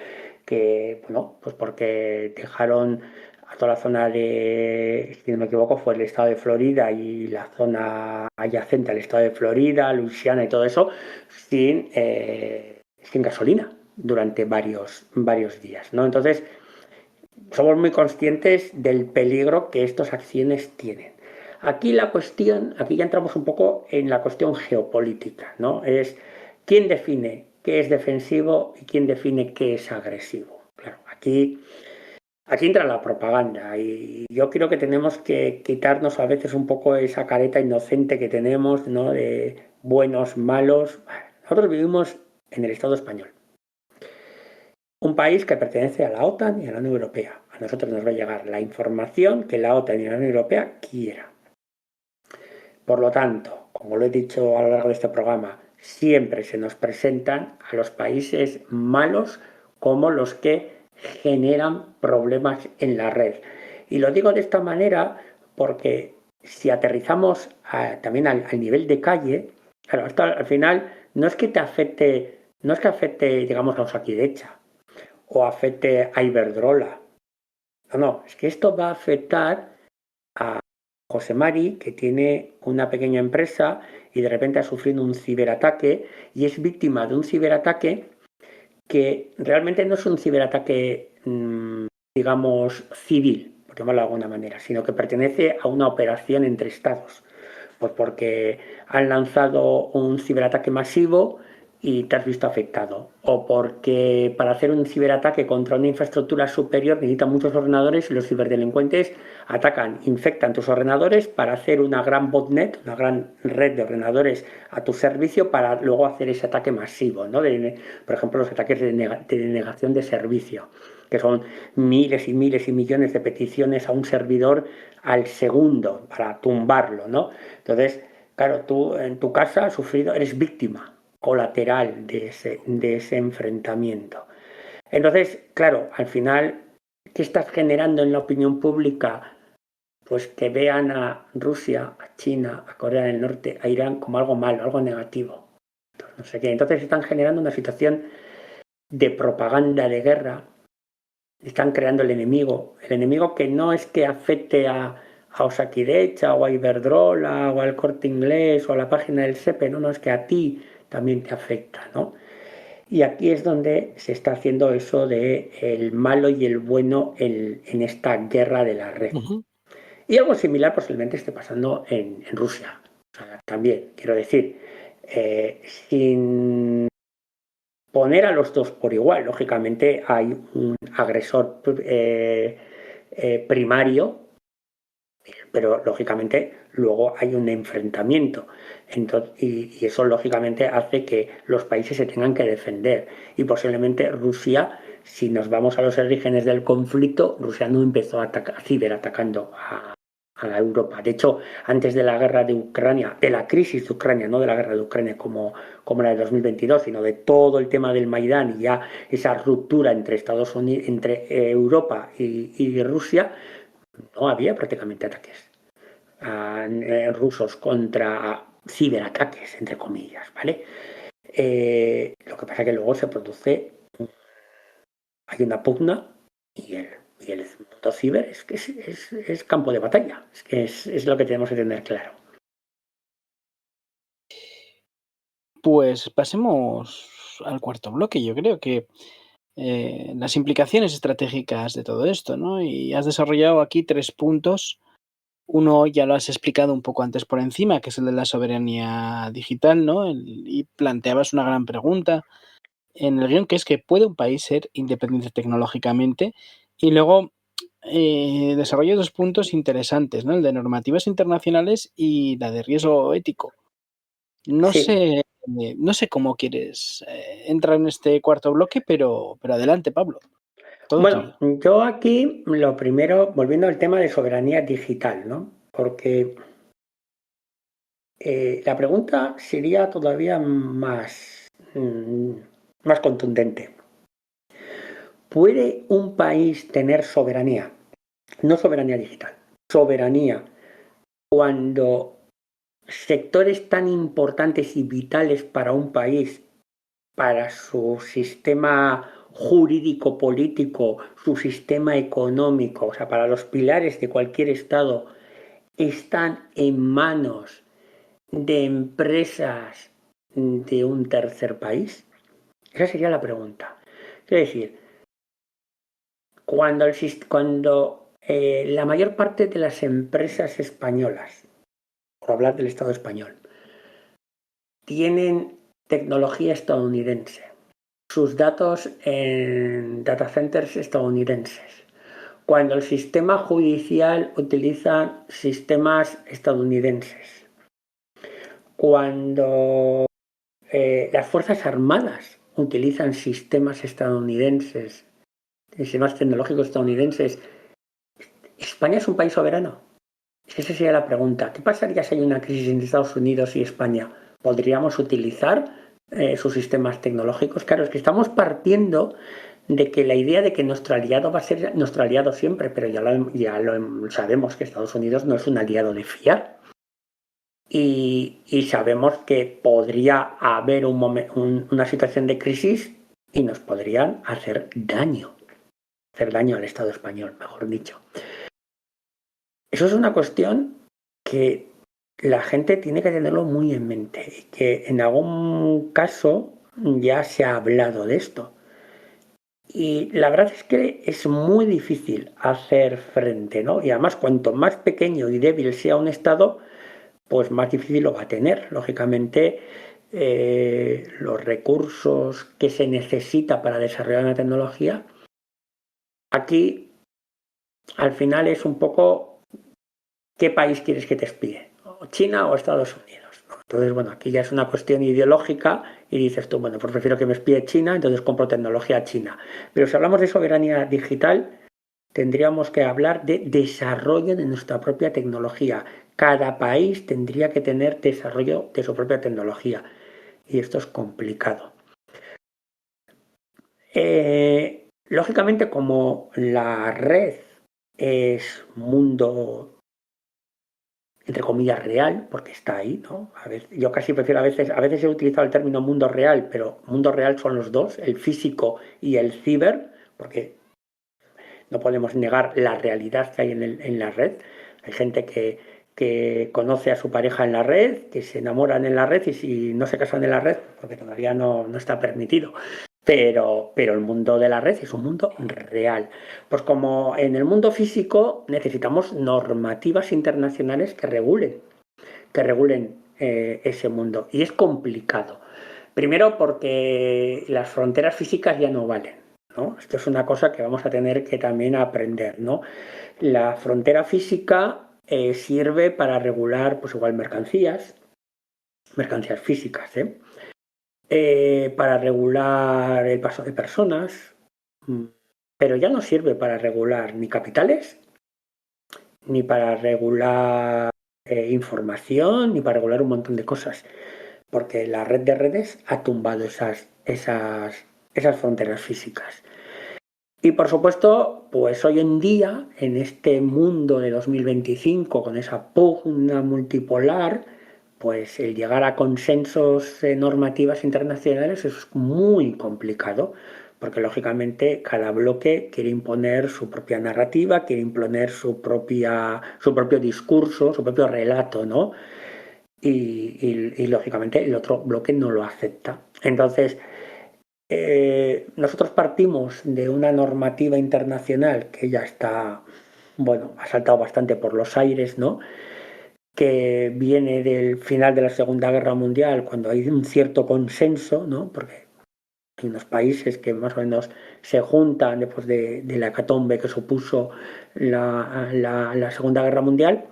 S2: Que, bueno, pues porque dejaron a toda la zona de, si no me equivoco, fue el estado de Florida y la zona adyacente al estado de Florida, Luisiana y todo eso, sin gasolina durante varios días, ¿no? Entonces, somos muy conscientes del peligro que estas acciones tienen. Aquí aquí ya entramos un poco en la cuestión geopolítica, ¿no? Es quién define qué es defensivo y quién define qué es agresivo. Claro, aquí entra la propaganda y yo creo que tenemos que quitarnos a veces un poco esa careta inocente que tenemos, ¿no? De buenos, malos. Nosotros vivimos en el Estado español, un país que pertenece a la OTAN y a la Unión Europea. A nosotros nos va a llegar la información que la OTAN y la Unión Europea quiera. Por lo tanto, como lo he dicho a lo largo de este programa, siempre se nos presentan a los países malos como los que generan problemas en la red. Y lo digo de esta manera porque si aterrizamos también al nivel de calle, claro, esto al final no es que afecte, digamos, a Osakidecha o afecte a Iberdrola. No, es que esto va a afectar a José Mari, que tiene una pequeña empresa y de repente ha sufrido un ciberataque y es víctima de un ciberataque que realmente no es un ciberataque, digamos, civil, por llamarlo de alguna manera, sino que pertenece a una operación entre estados. Pues porque han lanzado un ciberataque masivo y te has visto afectado. O porque para hacer un ciberataque contra una infraestructura superior necesitan muchos ordenadores y los ciberdelincuentes atacan, infectan tus ordenadores para hacer una gran botnet, una gran red de ordenadores a tu servicio para luego hacer ese ataque masivo, ¿no? Por ejemplo, los ataques de denegación de servicio, que son miles y miles y millones de peticiones a un servidor al segundo para tumbarlo, ¿no? Entonces, claro, tú en tu casa has sufrido, eres víctima colateral de ese enfrentamiento. Entonces, claro, al final, ¿qué estás generando en la opinión pública? Pues que vean a Rusia, a China, a Corea del Norte, a Irán como algo malo, algo negativo. Entonces, no sé qué. Entonces están generando una situación de propaganda de guerra, están creando el enemigo que no es que afecte a Osakidecha o a Iberdrola o al Corte Inglés o a la página del SEPE, no, es que a ti también te afecta, ¿no? Y aquí es donde se está haciendo eso de el malo y el bueno en esta guerra de la red. Y algo similar posiblemente esté pasando en Rusia. O sea, también, quiero decir, sin poner a los dos por igual. Lógicamente hay un agresor primario, pero lógicamente luego hay un enfrentamiento. Entonces, y eso lógicamente hace que los países se tengan que defender. Y posiblemente Rusia, si nos vamos a los orígenes del conflicto, Rusia no empezó ciberatacando a Europa. De hecho, antes de la guerra de Ucrania, de la crisis de Ucrania, no de la guerra de Ucrania como la de 2022, sino de todo el tema del Maidán y ya esa ruptura entre Estados Unidos, entre Europa y Rusia, no había prácticamente ataques rusos contra ciberataques, entre comillas, ¿vale? Lo que pasa es que luego se produce, hay una pugna y el mundo ciber es campo de batalla. Es lo que tenemos que tener claro.
S3: Pues pasemos al cuarto bloque. Yo creo que las implicaciones estratégicas de todo esto, ¿no? Y has desarrollado aquí 3 puntos. Uno ya lo has explicado un poco antes por encima, que es el de la soberanía digital, ¿no? Y planteabas una gran pregunta en el guión, que es que ¿puede un país ser independiente tecnológicamente? Y luego desarrollo 2 puntos interesantes, ¿no? El de normativas internacionales y la de riesgo ético. No
S2: Sí.
S3: sé cómo quieres entrar en este cuarto bloque, pero adelante, Pablo. Todo
S2: Bueno,
S3: tuyo.
S2: yo aquí lo primero, volviendo al tema de soberanía digital, ¿no? Porque la pregunta sería todavía más contundente. ¿puede un país tener soberanía? No soberanía digital, soberanía cuando sectores tan importantes y vitales para un país, para su sistema jurídico político, su sistema económico, o sea, para los pilares de cualquier estado, están en manos de empresas de un tercer país? Esa sería la pregunta. Es decir, cuando la mayor parte de las empresas españolas, por hablar del Estado español, tienen tecnología estadounidense, sus datos en data centers estadounidenses, cuando el sistema judicial utiliza sistemas estadounidenses, cuando las Fuerzas Armadas utilizan sistemas estadounidenses, sistemas tecnológicos estadounidenses, ¿España es un país soberano? Esa sería la pregunta. ¿Qué pasaría si hay una crisis entre Estados Unidos y España? ¿Podríamos utilizar sus sistemas tecnológicos? Claro, es que estamos partiendo de que la idea de que nuestro aliado va a ser nuestro aliado siempre, pero ya lo sabemos que Estados Unidos no es un aliado de fiar. Y sabemos que podría haber una situación de crisis y nos podrían hacer daño al Estado español, mejor dicho. Eso es una cuestión que la gente tiene que tenerlo muy en mente y que en algún caso ya se ha hablado de esto. Y la verdad es que es muy difícil hacer frente, ¿no? Y además, cuanto más pequeño y débil sea un Estado, pues más difícil lo va a tener. Lógicamente, los recursos que se necesita para desarrollar una tecnología, aquí al final es un poco ¿qué país quieres que te espíe? ¿China o Estados Unidos? Entonces, bueno, aquí ya es una cuestión ideológica y dices tú, bueno, pues prefiero que me espíe China, entonces compro tecnología china. Pero si hablamos de soberanía digital, tendríamos que hablar de desarrollo de nuestra propia tecnología. Cada país tendría que tener desarrollo de su propia tecnología. Y esto es complicado. Lógicamente, como la red es mundo entre comillas real, porque está ahí, ¿no? Yo casi prefiero a veces he utilizado el término mundo real, pero mundo real son los dos, el físico y el ciber, porque no podemos negar la realidad que hay en la red. Hay gente que conoce a su pareja en la red, que se enamoran en la red y si no se casan en la red, porque todavía no está permitido. Pero el mundo de la red es un mundo real. Pues como en el mundo físico necesitamos normativas internacionales que regulen ese mundo. Y es complicado. Primero porque las fronteras físicas ya no valen, ¿no? Esto es una cosa que vamos a tener que también aprender, ¿no? La frontera física sirve para regular, pues igual mercancías físicas, para regular el paso de personas, pero ya no sirve para regular ni capitales, ni para regular información, ni para regular un montón de cosas, porque la red de redes ha tumbado esas fronteras físicas. Y por supuesto, pues hoy en día, en este mundo de 2025, con esa pugna multipolar, pues el llegar a consensos normativas internacionales es muy complicado, porque lógicamente cada bloque quiere imponer su propia narrativa, quiere imponer su propio discurso, su propio relato, ¿no? Y lógicamente el otro bloque no lo acepta. Entonces, nosotros partimos de una normativa internacional que ya está, bueno, ha saltado bastante por los aires, ¿no? Que viene del final de la Segunda Guerra Mundial, cuando hay un cierto consenso, ¿no? Porque hay unos países que más o menos se juntan después de la hecatombe que supuso la Segunda Guerra Mundial,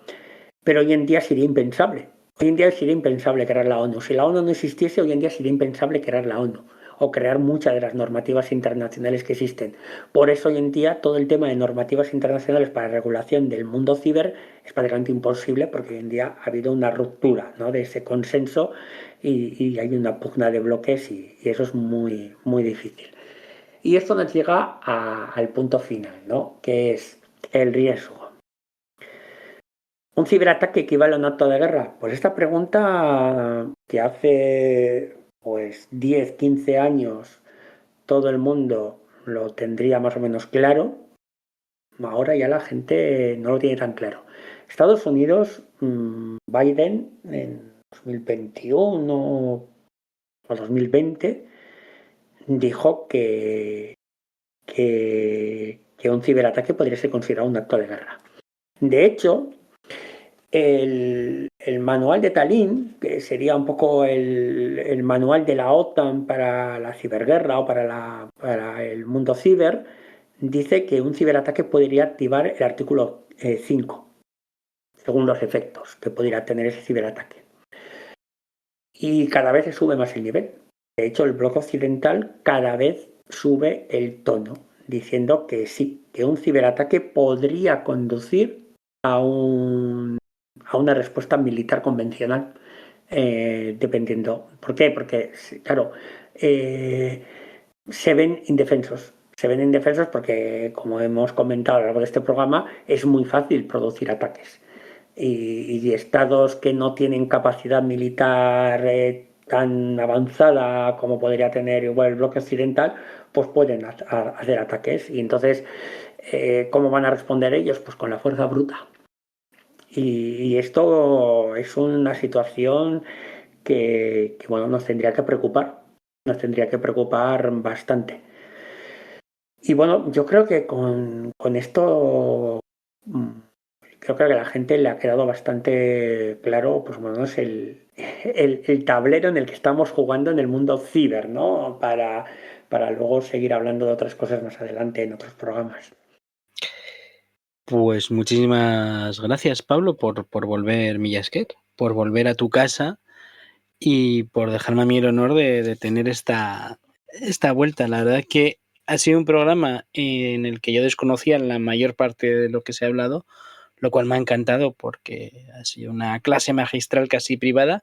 S2: pero hoy en día sería impensable. Hoy en día sería impensable crear la ONU. Si la ONU no existiese, hoy en día sería impensable crear la ONU o crear muchas de las normativas internacionales que existen. Por eso hoy en día todo el tema de normativas internacionales para regulación del mundo ciber es prácticamente imposible, porque hoy en día ha habido una ruptura, ¿no?, de ese consenso y hay una pugna de bloques y eso es muy, muy difícil. Y esto nos llega al punto final, ¿no? Que es el riesgo. ¿Un ciberataque equivale a un acto de guerra? Pues esta pregunta que hace pues 10, 15 años todo el mundo lo tendría más o menos claro, ahora ya la gente no lo tiene tan claro. Estados Unidos, Biden en 2021 o 2020 dijo que un ciberataque podría ser considerado un acto de guerra. De hecho, el manual de Tallinn, que sería un poco el manual de la OTAN para la ciberguerra o para el mundo ciber, dice que un ciberataque podría activar el artículo 5, según los efectos que podría tener ese ciberataque. Y cada vez se sube más el nivel. De hecho, el bloque occidental cada vez sube el tono, diciendo que sí, que un ciberataque podría conducir a una respuesta militar convencional, dependiendo. ¿Por qué? Porque, claro, se ven indefensos. Se ven indefensos porque, como hemos comentado a lo largo de este programa, es muy fácil producir ataques. Y estados que no tienen capacidad militar tan avanzada como podría tener igual el bloque occidental, pues pueden hacer ataques. Y entonces, ¿cómo van a responder ellos? Pues con la fuerza bruta. Y esto es una situación que bueno, nos tendría que preocupar. Nos tendría que preocupar bastante. Y bueno, yo creo que con esto creo que a la gente le ha quedado bastante claro, pues bueno, es el tablero en el que estamos jugando en el mundo ciber, ¿no? Para luego seguir hablando de otras cosas más adelante en otros programas.
S3: Pues muchísimas gracias, Pablo, por volver, Millasquet, por volver a tu casa y por dejarme a mí el honor de tener esta vuelta. La verdad que ha sido un programa en el que yo desconocía la mayor parte de lo que se ha hablado, lo cual me ha encantado porque ha sido una clase magistral casi privada,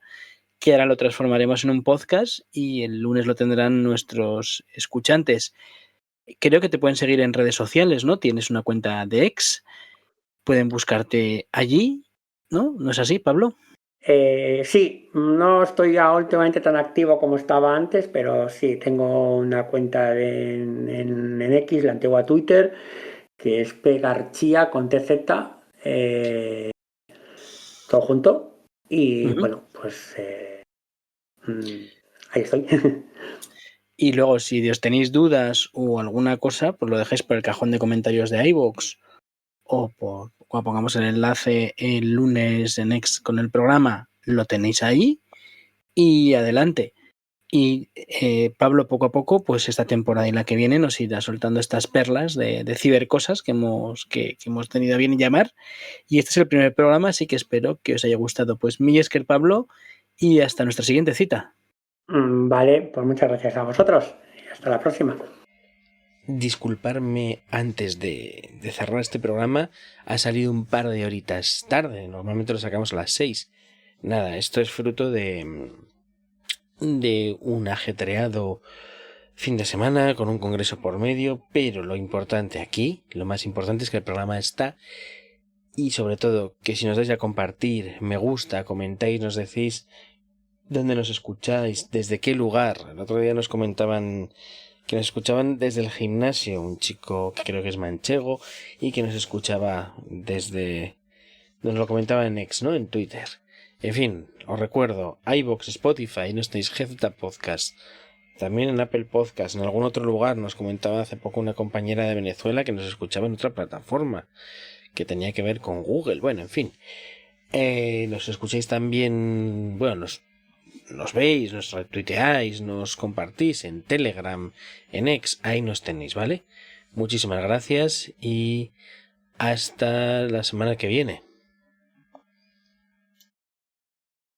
S3: que ahora lo transformaremos en un podcast y el lunes lo tendrán nuestros escuchantes. Creo que te pueden seguir en redes sociales, ¿no? Tienes una cuenta de X, pueden buscarte allí, ¿no? ¿No es así, Pablo?
S2: Sí, no estoy ya últimamente tan activo como estaba antes, pero sí, tengo una cuenta en X, la antigua Twitter, que es Pegarchía con TZ, todo junto. Y bueno, pues ahí estoy.
S3: Y luego, si os tenéis dudas o alguna cosa, pues lo dejéis por el cajón de comentarios de iVoox o cuando pongamos el enlace el lunes en X con el programa, lo tenéis ahí y adelante. Y Pablo, poco a poco, pues esta temporada y la que viene nos irá soltando estas perlas de cibercosas que hemos tenido a bien llamar. Y este es el primer programa, así que espero que os haya gustado. Pues Millasquet, Pablo, y hasta nuestra siguiente cita.
S2: Vale, pues muchas gracias a vosotros. Hasta la próxima.
S1: Disculparme antes de cerrar este programa, ha salido un par de horitas tarde, normalmente lo sacamos a las 6. Nada, esto es fruto de un ajetreado fin de semana con un congreso por medio, pero lo importante aquí, lo más importante es que el programa está y sobre todo que si nos dais a compartir, me gusta, comentáis, nos decís dónde nos escucháis, desde qué lugar. El otro día nos comentaban que nos escuchaban desde el gimnasio, un chico que creo que es manchego y que nos escuchaba desde... Nos lo comentaba en X, ¿no? En Twitter. En fin, os recuerdo, iVoox, Spotify, no estáis GZ Podcast. También en Apple Podcast, en algún otro lugar, nos comentaba hace poco una compañera de Venezuela que nos escuchaba en otra plataforma, que tenía que ver con Google. Bueno, en fin. Nos escucháis también, bueno, nos veis, nos retuiteáis, nos compartís en Telegram, en X, ahí nos tenéis, ¿vale? Muchísimas gracias y hasta la semana que viene.